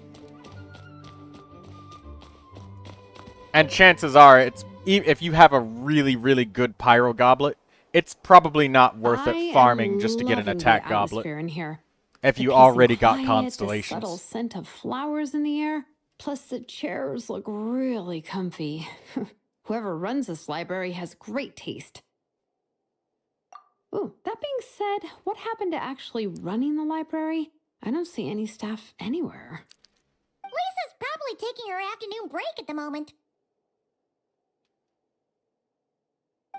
And chances are, it's if you have a really, really good pyro goblet, it's probably not worth it farming just to get an attack goblet. In here. If The you peace already and got quiet, constellations. The subtle scent of flowers in the air. Plus the chairs look really comfy. Whoever runs this library has great taste. Ooh, that being said, what happened to actually running the library? I don't see any staff anywhere. Lisa's probably taking her afternoon break at the moment.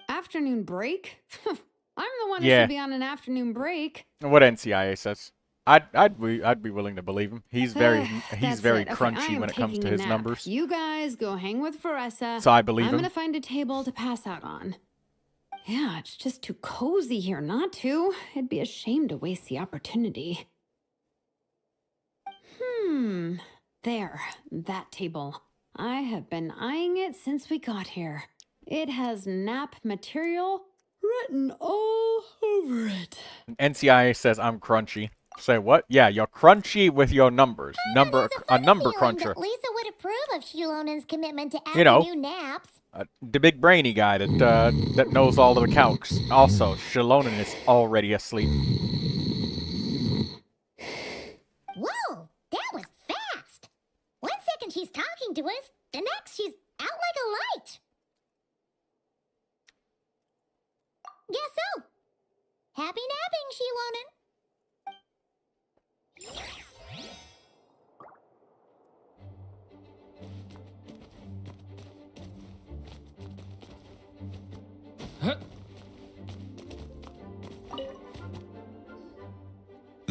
Afternoon break? I'm the one who Yeah. should be on an afternoon break. What NCIA says. I'd be willing to believe him. He's very That's very it. Okay, I crunchy am when it comes taking to a his nap. numbers. You guys go hang with Varessa. So I believe I'm him. gonna find a table to pass out on. Yeah, it's just too cozy here not to. It'd be a shame to waste the opportunity. There, that table. I have been eyeing it since we got here. It has nap material written all over it. NCIA says I'm crunchy. Say what? Yeah, you're crunchy with your numbers. A number cruncher. Lisa would approve of Shilonen's commitment to You know. afternoon naps. The big brainy guy that that knows all of the calcs. Also, Shilonen is already asleep. Whoa, that was fast. 1 second she's talking to us, the next she's out like a light. Guess so.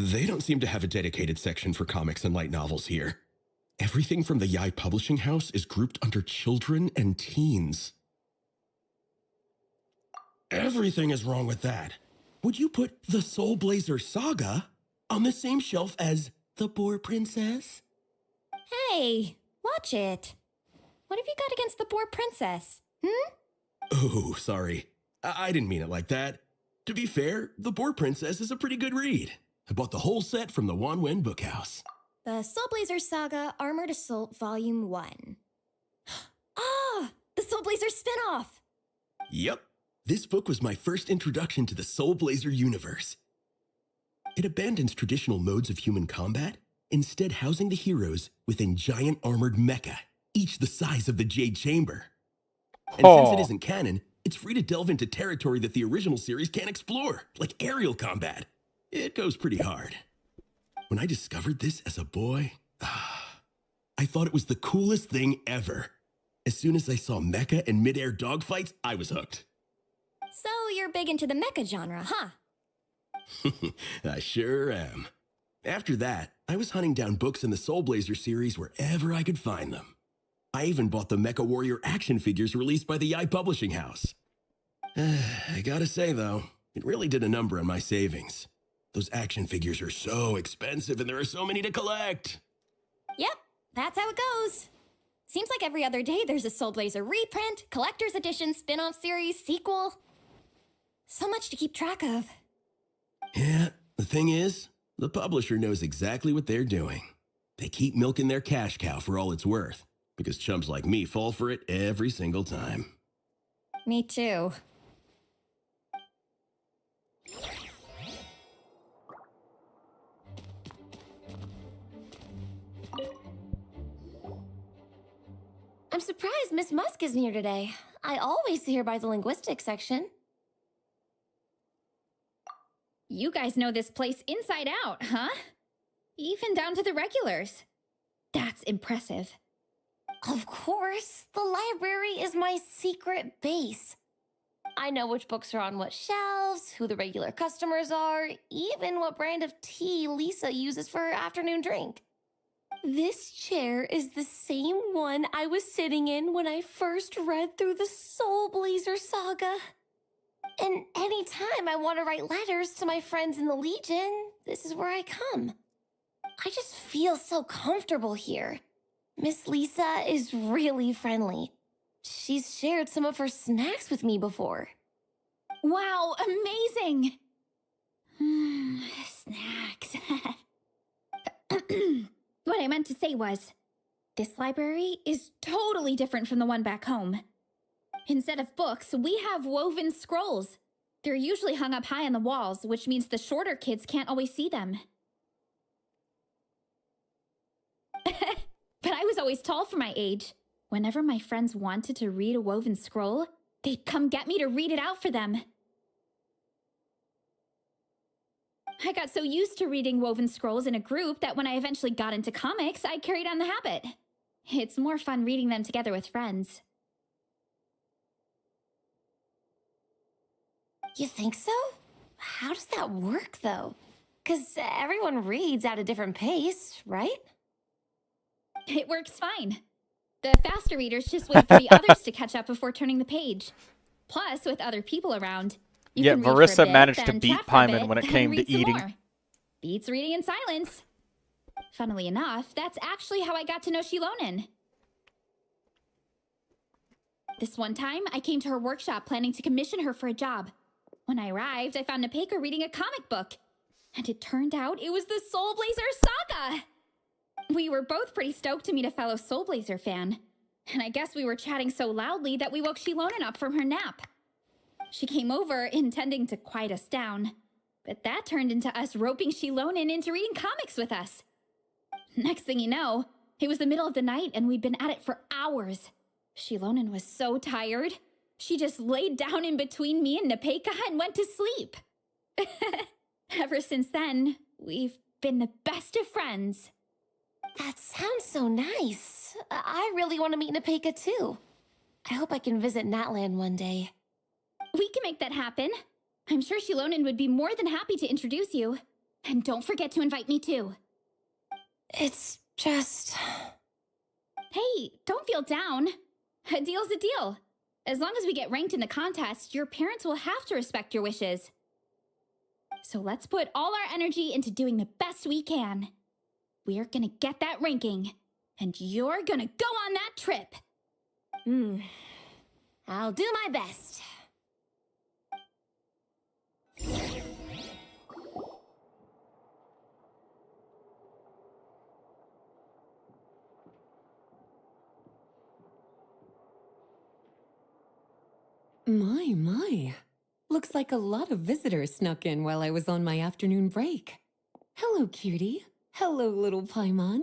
They don't seem to have a dedicated section for comics and light novels here. Everything from the Yai Publishing House is grouped under children and teens. Everything is wrong with that. Would you put the Soul Blazer Saga on the same shelf as The Boar Princess? Hey, watch it. What have you got against the Boar Princess? Oh, sorry. I didn't mean it like that. To be fair, The Boar Princess is a pretty good read. I bought the whole set from the Wan Wen Bookhouse. The Soul Blazer Saga Armored Assault Volume 1. Ah, the Soul Blazer spinoff! Yep. This book was my first introduction to the Soul Blazer universe. It abandons traditional modes of human combat, instead housing the heroes within giant armored mecha, each the size of the Jade Chamber. And since it isn't canon, it's free to delve into territory that the original series can't explore, like aerial combat. It goes pretty hard. When I discovered this as a boy, I thought it was the coolest thing ever. As soon as I saw mecha and mid-air dogfights, I was hooked. So you're big into the mecha genre, huh? I sure am. After that, I was hunting down books in the Soul Blazer series wherever I could find them. I even bought the Mecha Warrior action figures released by the Yai Publishing House. I gotta say, though, it really did a number on my savings. Those action figures are so expensive and there are so many to collect. Yep, that's how it goes. Seems like every other day there's a Soul Blazer reprint, collector's edition, spin-off series, sequel. So much to keep track of. Yeah, the thing is, the publisher knows exactly what they're doing. They keep milking their cash cow for all it's worth, because chumps like me fall for it every single time. Me too. I'm surprised Miss Musk isn't here today. I always see her by the linguistics section. You guys know this place inside out, huh? Even down to the regulars. That's impressive. Of course, the library is my secret base. I know which books are on what shelves, who the regular customers are, even what brand of tea Lisa uses for her afternoon drink. This chair is the same one I was sitting in when I first read through the Soul Blazer saga. And anytime I want to write letters to my friends in the Legion, this is where I come. I just feel so comfortable here. Miss Lisa is really friendly. She's shared some of her snacks with me before. Wow, amazing! Snacks. What I meant to say was, this library is totally different from the one back home. Instead of books, we have woven scrolls. They're usually hung up high on the walls, which means the shorter kids can't always see them. But I was always tall for my age. Whenever my friends wanted to read a woven scroll, they'd come get me to read it out for them. I got so used to reading woven scrolls in a group that when I eventually got into comics, I carried on the habit. It's more fun reading them together with friends. You think so? How does that work, though? 'Cause everyone reads at a different pace, right? It works fine. The faster readers just wait for the others to catch up before turning the page. Plus, with other people around, you Yeah, can read for a Marissa bit, managed to then beat chat for a Paimon bit, when it then came to read some eating. more. Beats reading in silence. Funnily enough, that's actually how I got to know Shilonen. This one time, I came to her workshop planning to commission her for a job. When I arrived, I found Nepeka reading a comic book. And it turned out it was the Soul Blazer saga! We were both pretty stoked to meet a fellow Soul Blazer fan. And I guess we were chatting so loudly that we woke Shilonen up from her nap. She came over, intending to quiet us down. But that turned into us roping Shilonen into reading comics with us. Next thing you know, it was the middle of the night and we'd been at it for hours. Shilonen was so tired. She just laid down in between me and Nepeka and went to sleep. Ever since then, we've been the best of friends. That sounds so nice. I really want to meet Nepeka too. I hope I can visit Natland one day. We can make that happen. I'm sure Shilonen would be more than happy to introduce you. And don't forget to invite me too. It's just... Hey, don't feel down. A deal's a deal. As long as we get ranked in the contest, your parents will have to respect your wishes. So let's put all our energy into doing the best we can. We're gonna get that ranking, and you're gonna go on that trip. I'll do my best. My. Looks like a lot of visitors snuck in while I was on my afternoon break. Hello, cutie. Hello, little Paimon.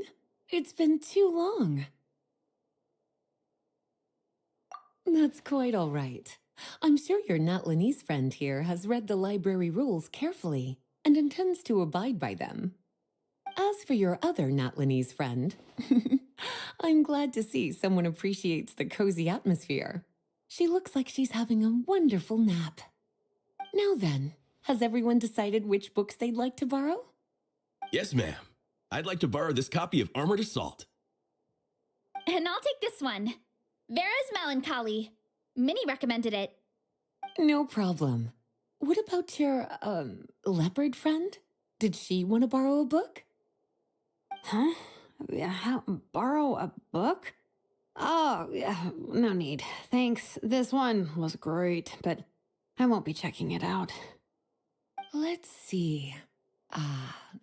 It's been too long. That's quite all right. I'm sure your Natlanese friend here has read the library rules carefully and intends to abide by them. As for your other Natlanese friend, I'm glad to see someone appreciates the cozy atmosphere. She looks like she's having a wonderful nap. Now then, has everyone decided which books they'd like to borrow? Yes, ma'am. I'd like to borrow this copy of Armored Assault. And I'll take this one. Vera's Melancholy. Minnie recommended it. No problem. What about your, leopard friend? Did she want to borrow a book? Huh? Borrow a book? Oh, yeah, no need. Thanks. This one was great, but I won't be checking it out. Let's see.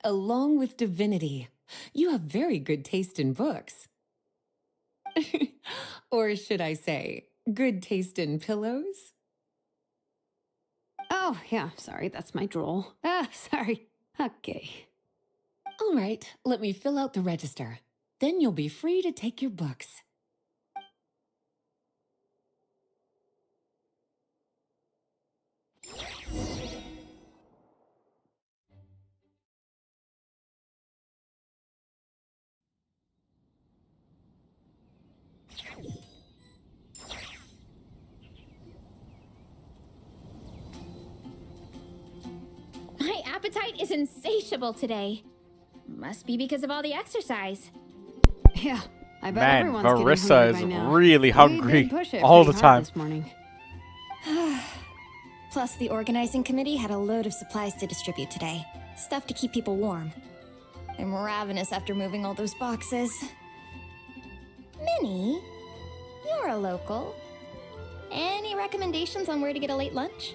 Along with Divinity, you have very good taste in books. Or should I say, good taste in pillows? Oh, yeah, sorry, that's my drool. Sorry. Okay. All right, let me fill out the register. Then you'll be free to take your books. My appetite is insatiable today. Must be because of all the exercise. Yeah, I bet Man, everyone's getting Marissa hungry is by now. really We hungry did push it all the pretty hard time. this morning. Plus, the organizing committee had a load of supplies to distribute today. Stuff to keep people warm. I'm ravenous after moving all those boxes. Minnie, you're a local. Any recommendations on where to get a late lunch?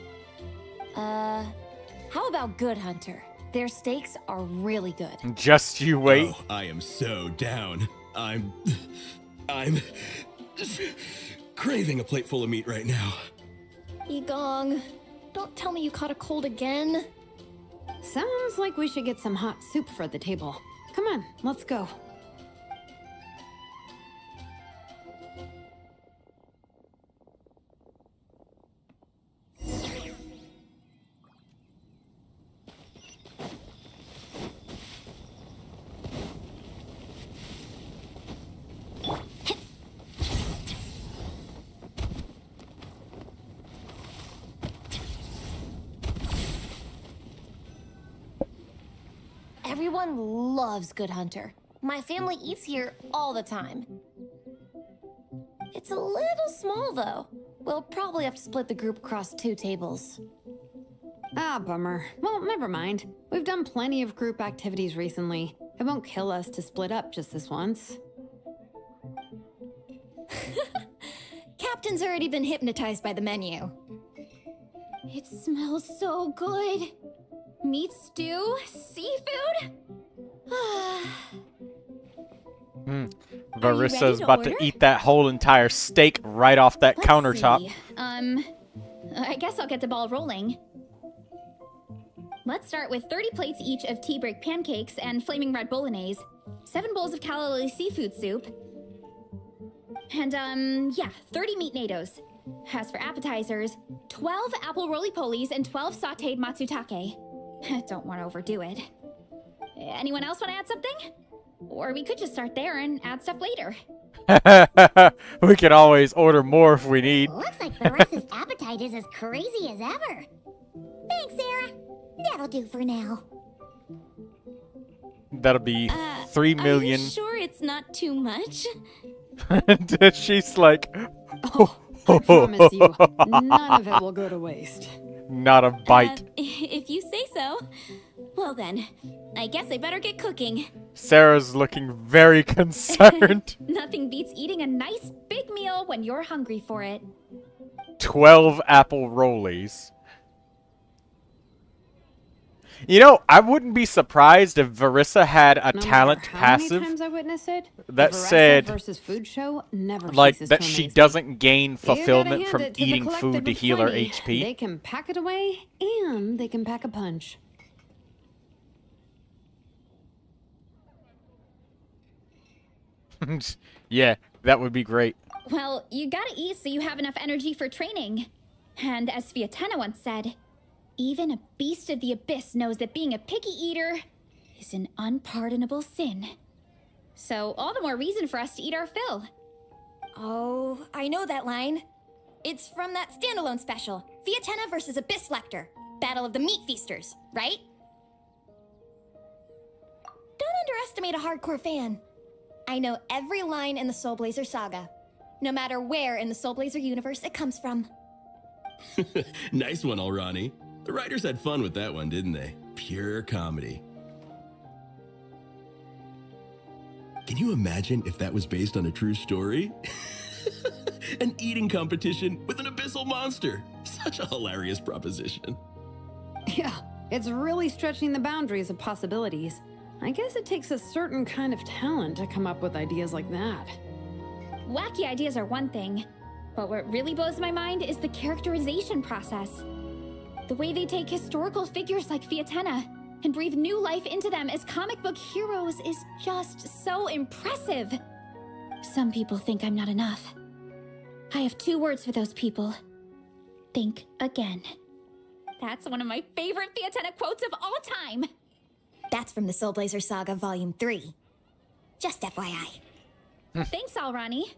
How about Good Hunter? Their steaks are really good. Just you wait. Oh, I am so down. I'm craving a plate full of meat right now. Yigong, don't tell me you caught a cold again. Sounds like we should get some hot soup for the table. Come on, let's go. Everyone loves Good Hunter. My family eats here all the time. It's a little small, though. We'll probably have to split the group across 2 tables. Ah, bummer. Well, never mind. We've done plenty of group activities recently. It won't kill us to split up just this once. Captain's already been hypnotized by the menu. It smells so good. Meat stew? Seafood? Marissa's about to eat that whole entire steak right off that Let's countertop. see. I guess I'll get the ball rolling. Let's start with 30 plates each of tea break pancakes and flaming red bolognese, 7 bowls of calla lily seafood soup, and 30 meat natos. As for appetizers, 12 apple roly-polies and 12 sautéed matsutake. Don't want to overdo it. Anyone else want to add something? Or we could just start there and add stuff later. We can always order more if we need. Looks like Marissa's appetite is as crazy as ever. Thanks, Sarah. That'll do for now. That'll be 3 million. Are you sure it's not too much? And she's like, Oh, I promise you, none of it will go to waste. not a bite. If you say so. Well then, I guess I better get cooking. Sarah's looking very concerned. Nothing beats eating a nice big meal when you're hungry for it. 12 apple rollies. You know, I wouldn't be surprised if Varissa had a No talent matter how passive many times I witness it, that the Varessa said, versus food show never like, ceases that to she amaze me. doesn't gain You gotta fulfillment hand from it to the eating collective food to of heal her plenty. HP. They can pack it away, and they can pack a punch. Yeah, that would be great. Well, you gotta eat so you have enough energy for training. And as Fiatena once said, even a beast of the abyss knows that being a picky eater is an unpardonable sin. So all the more reason for us to eat our fill. Oh, I know that line. It's from that standalone special, Fiatena versus Abyss Lecter, Battle of the Meat Feasters, right? Don't underestimate a hardcore fan. I know every line in the Soul Blazer saga, no matter where in the Soul Blazer universe it comes from. Nice one, Alrani. The writers had fun with that one, didn't they? Pure comedy. Can you imagine if that was based on a true story? An eating competition with an abyssal monster. Such a hilarious proposition. Yeah, it's really stretching the boundaries of possibilities. I guess it takes a certain kind of talent to come up with ideas like that. Wacky ideas are one thing, but what really blows my mind is the characterization process. The way they take historical figures like Fiatena and breathe new life into them as comic book heroes is just so impressive. Some people think I'm not enough. I have 2 words for those people. Think again. That's one of my favorite Fiatena quotes of all time. That's from the Soul Blazer Saga Volume 3. Just FYI. Thanks, Alrani.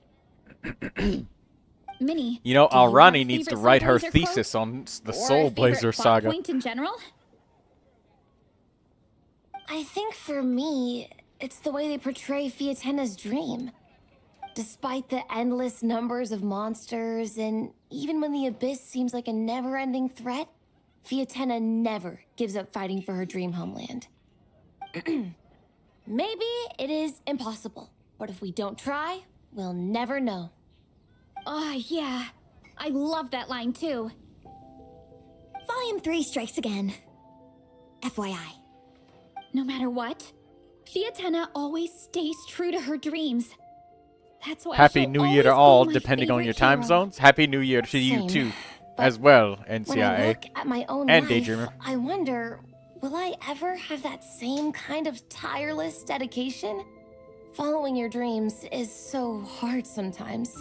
Minnie, You know, do you have Alrani a needs to favorite write her Soul Blazer quote? thesis on the Or a Soul favorite Blazer plot saga. point in general? I think for me, it's the way they portray Fiatena's dream. Despite the endless numbers of monsters, and even when the Abyss seems like a never-ending threat, Fiatena never gives up fighting for her dream homeland. Maybe it is impossible, but if we don't try, we'll never know. Oh, yeah. I love that line, too. Volume 3 strikes again. FYI. No matter what, Fiatena always stays true to her dreams. That's why Happy she'll New Year to always be all, my depending on favorite your time hero. zones. Happy New Year to you Same. too, But as well, When I NCIA. look at my own And life, Daydreamer. I wonder, will I ever have that same kind of tireless dedication? Following your dreams is so hard sometimes.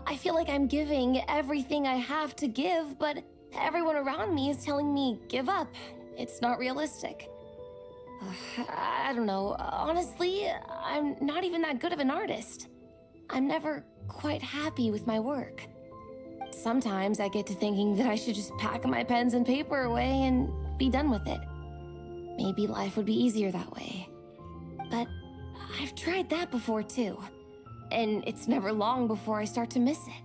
I feel like I'm giving everything I have to give, but everyone around me is telling me, give up. It's not realistic. I don't know. Honestly, I'm not even that good of an artist. I'm never quite happy with my work. Sometimes I get to thinking that I should just pack my pens and paper away and be done with it. Maybe life would be easier that way. But I've tried that before too. And it's never long before I start to miss it.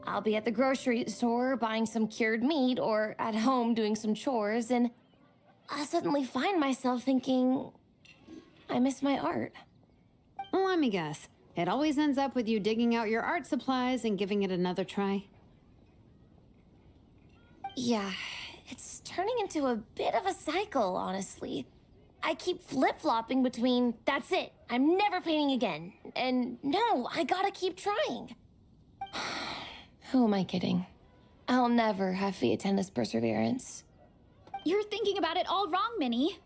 I'll be at the grocery store buying some cured meat or at home doing some chores, and I'll suddenly find myself thinking, I miss my art. Let me guess. It always ends up with you digging out your art supplies and giving it another try. Yeah, it's turning into a bit of a cycle, honestly. I keep flip-flopping between, that's it, I'm never painting again, and no, I gotta keep trying. Who am I kidding? I'll never have Fiatena's perseverance. You're thinking about it all wrong, Minnie.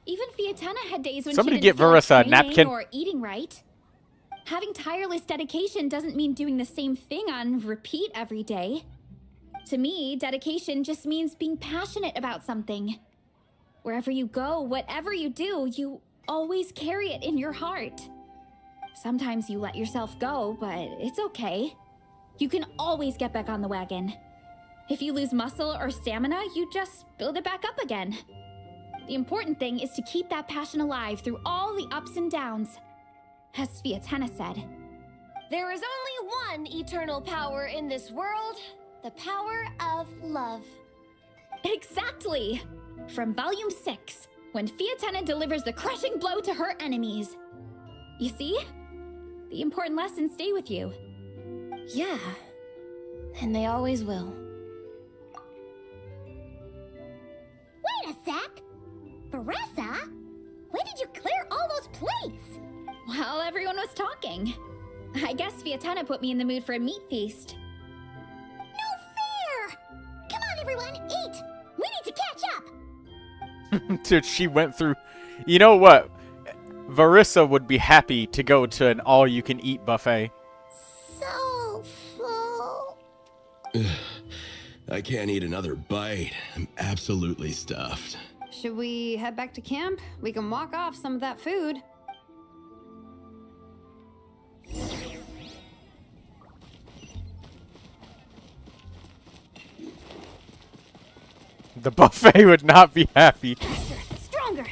Even Fiatena had days when Somebody she get didn't feel like Varissa a training napkin. or eating right. Having tireless dedication doesn't mean doing the same thing on repeat every day. To me, dedication just means being passionate about something. Wherever you go, whatever you do, you always carry it in your heart. Sometimes you let yourself go, but it's okay. You can always get back on the wagon. If you lose muscle or stamina, you just build it back up again. The important thing is to keep that passion alive through all the ups and downs. As Sviatana said, There is only one eternal power in this world, the power of love. exactly! From Volume 6, when Fiatana delivers the crushing blow to her enemies. You see? The important lessons stay with you. Yeah, and they always will. Wait a sec! Baressa? When did you clear all those plates? While everyone was talking. I guess Fiatana put me in the mood for a meat feast. No fair! Come on, everyone, eat! We need to catch up! Dude, she went through... You know what? Varissa would be happy to go to an all-you-can-eat buffet. So full. I can't eat another bite. I'm absolutely stuffed. Should we head back to camp? We can walk off some of that food. The buffet would not be happy. Stronger.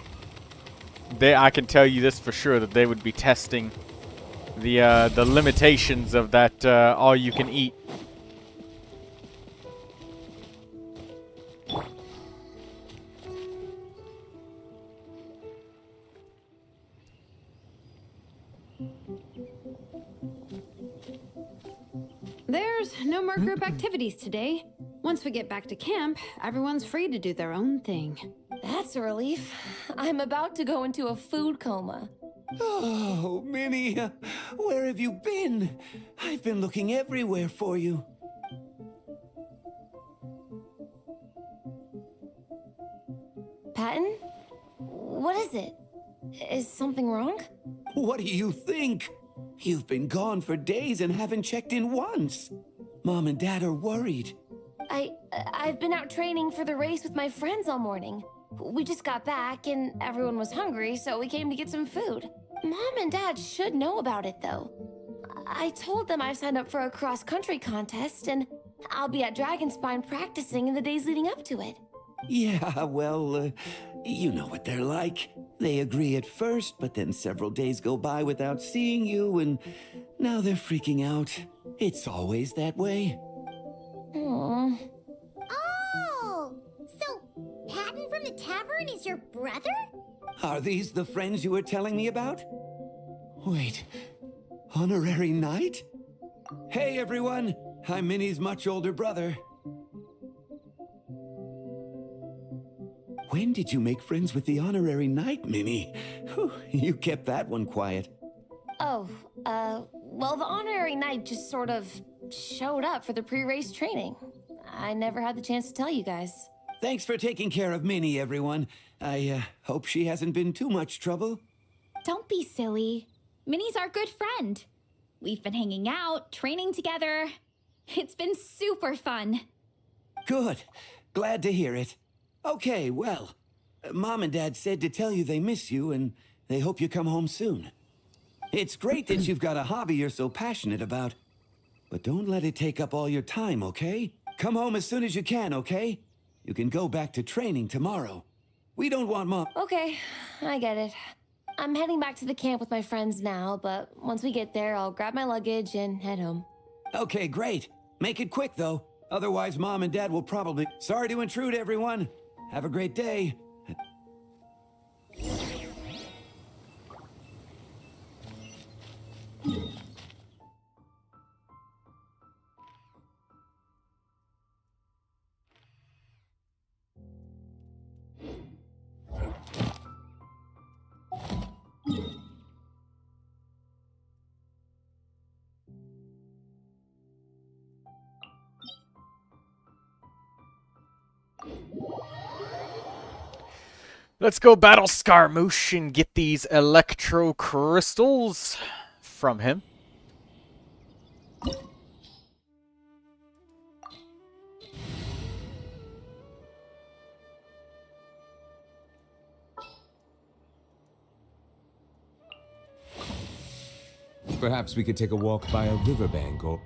I can tell you this for sure, that they would be testing the limitations of that all-you-can-eat. There's no more group activities today. Once we get back to camp, everyone's free to do their own thing. That's a relief. I'm about to go into a food coma. Oh, Minnie, where have you been? I've been looking everywhere for you. Patton? What is it? Is something wrong? What do you think? You've been gone for days and haven't checked in once. Mom and Dad are worried. I've been out training for the race with my friends all morning. We just got back and everyone was hungry, so we came to get some food. Mom and Dad should know about it, though. I told them I signed up for a cross-country contest, and I'll be at Dragonspine practicing in the days leading up to it. Yeah, well, you know what they're like. They agree at first, but then several days go by without seeing you, and now they're freaking out. It's always that way. Aww. Oh! So, Patton from the tavern is your brother? Are these the friends you were telling me about? Wait, honorary knight? Hey everyone, I'm Minnie's much older brother. When did you make friends with the honorary knight, Minnie? Whew, you kept that one quiet. Oh, well, the honorary knight just sort of showed up for the pre-race training. I never had the chance to tell you guys. Thanks for taking care of Minnie, everyone. I hope she hasn't been too much trouble. Don't be silly. Minnie's our good friend. We've been hanging out, training together. It's been super fun. Good. Glad to hear it. Okay, well, Mom and Dad said to tell you they miss you and they hope you come home soon. It's great that you've got a hobby you're so passionate about. But don't let it take up all your time, okay? Come home as soon as you can, okay? You can go back to training tomorrow. We don't want Mom... Okay, I get it. I'm heading back to the camp with my friends now, but once we get there, I'll grab my luggage and head home. Okay, great. Make it quick, though. Otherwise, Mom and Dad will probably... Sorry to intrude, everyone. Have a great day. Let's go battle Scarmouche and get these electro crystals from him. Perhaps we could take a walk by a riverbank or...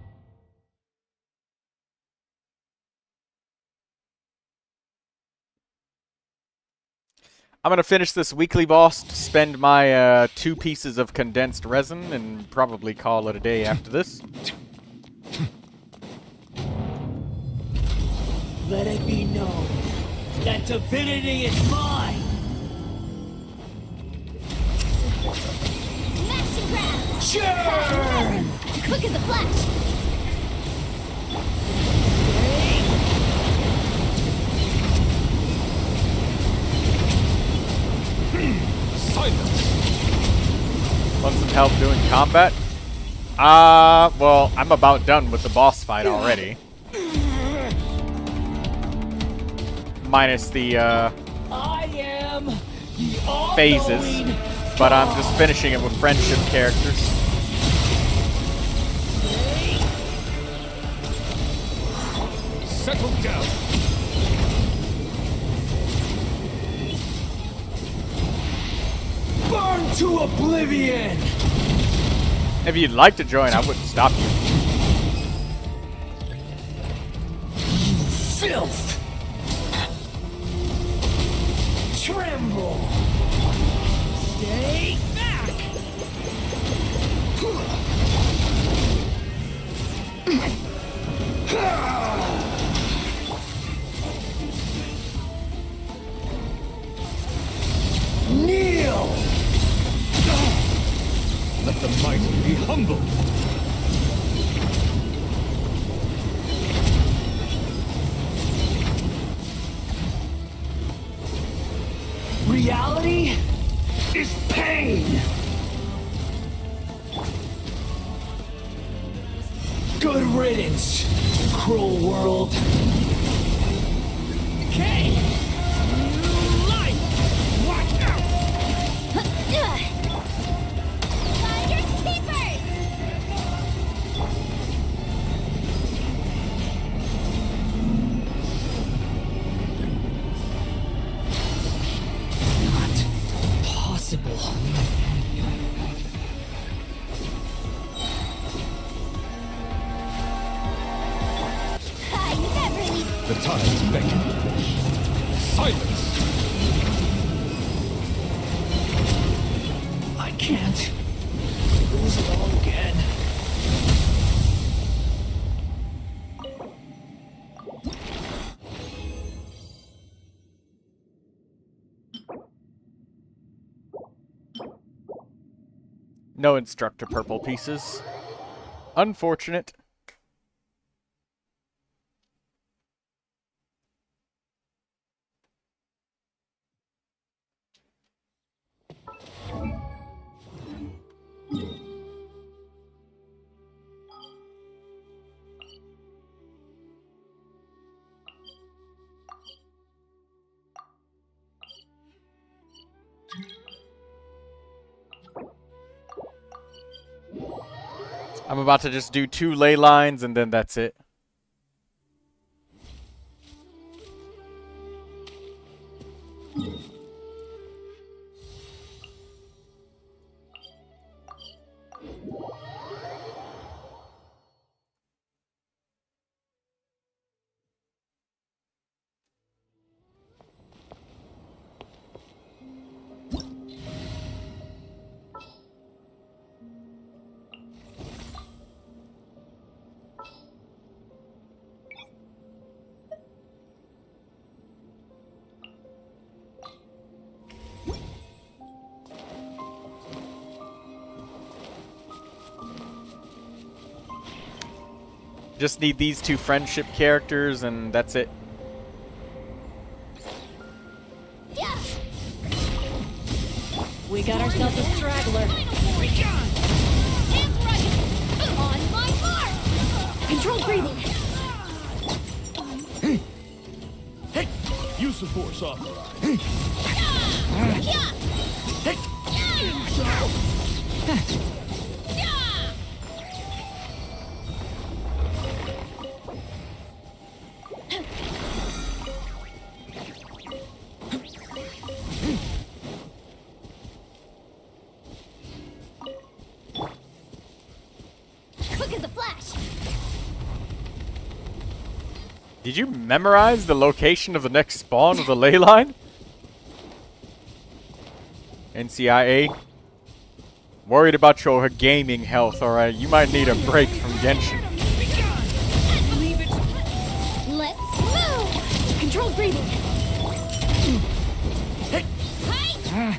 I'm gonna finish this weekly boss, spend my 2 pieces of condensed resin, and probably call it a day after this. Let it be known that divinity is mine! Smash and grab! Churn! Quick as a flash! Silence! Want some help doing combat? Well, I'm about done with the boss fight already. Minus the, I am the phases. But I'm just finishing it with friendship characters. Settle down. Burn to oblivion! If you'd like to join, I wouldn't stop you. Filth! Tremble! Stay back! Kneel! Let the mighty be humble! Reality is pain! Good riddance, cruel world! Okay! New life! Watch out! Finders keepers! Not possible. I never leave. The tides beckon. Silence! I can't lose it all again. No instructor purple pieces. Unfortunate. I'm about to just do 2 ley lines and then that's it. Just need these 2 friendship characters and that's it. We got ourselves a straggler. On my mark! Controlled breathing. Hey! Use the force authorized. Quick as a flash! Did you memorize the location of the next spawn of the ley line? NCIA. Worried about your gaming health, alright? You might need a break from Genshin. Let's move! Controlled breathing! Ah.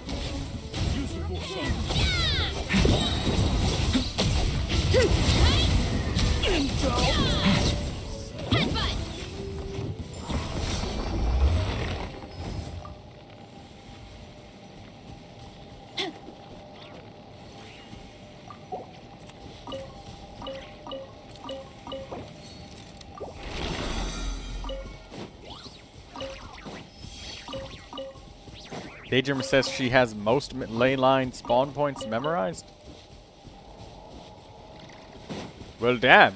Daydream says she has most ley line spawn points memorized. Well, damn.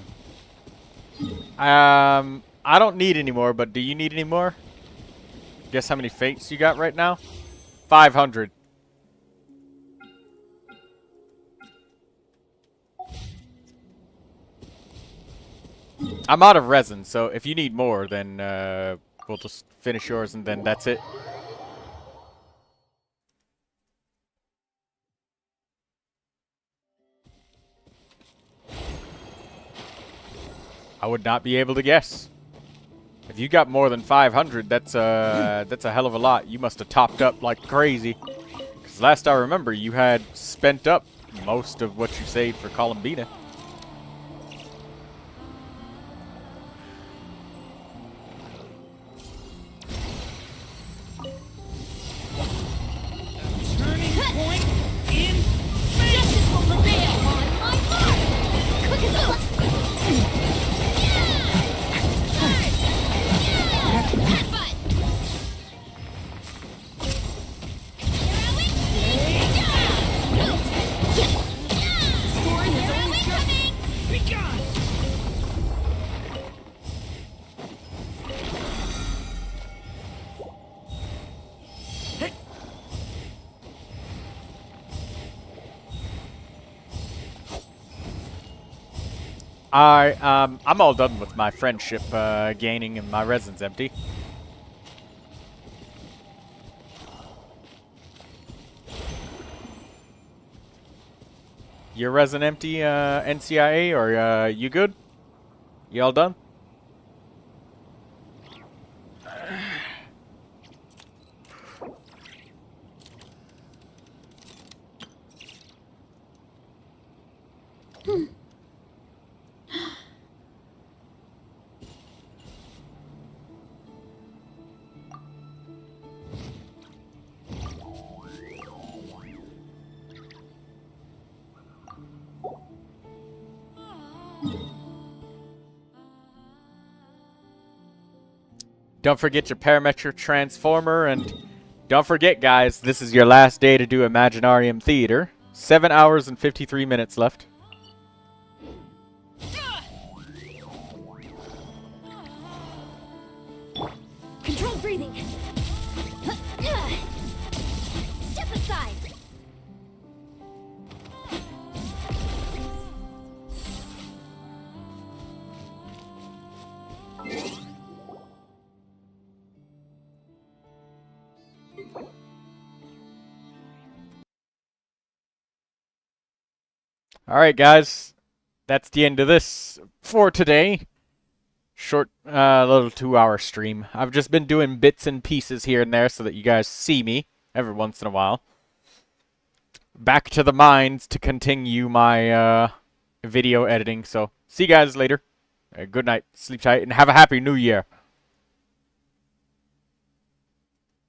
I don't need any more, but do you need any more? Guess how many fates you got right now? 500. I'm out of resin, so if you need more, then we'll just finish yours and then that's it. I would not be able to guess. If you got more than 500, that's a hell of a lot. You must have topped up like crazy. Because last I remember, you had spent up most of what you saved for Columbina. Turning point in justice will prevail on my mark. Quick as a I'm all done with my friendship gaining and my resin's empty. Your resin empty, NCIA, or you good? You all done? Don't forget your parametric transformer, and don't forget, guys, this is your last day to do Imaginarium Theater. 7 hours and 53 minutes left. Controlled breathing. Step aside. Alright, guys. That's the end of this for today. Short, little 2-hour stream. I've just been doing bits and pieces here and there so that you guys see me every once in a while. Back to the mines to continue my video editing. So, see you guys later. Good night, sleep tight, and have a happy new year.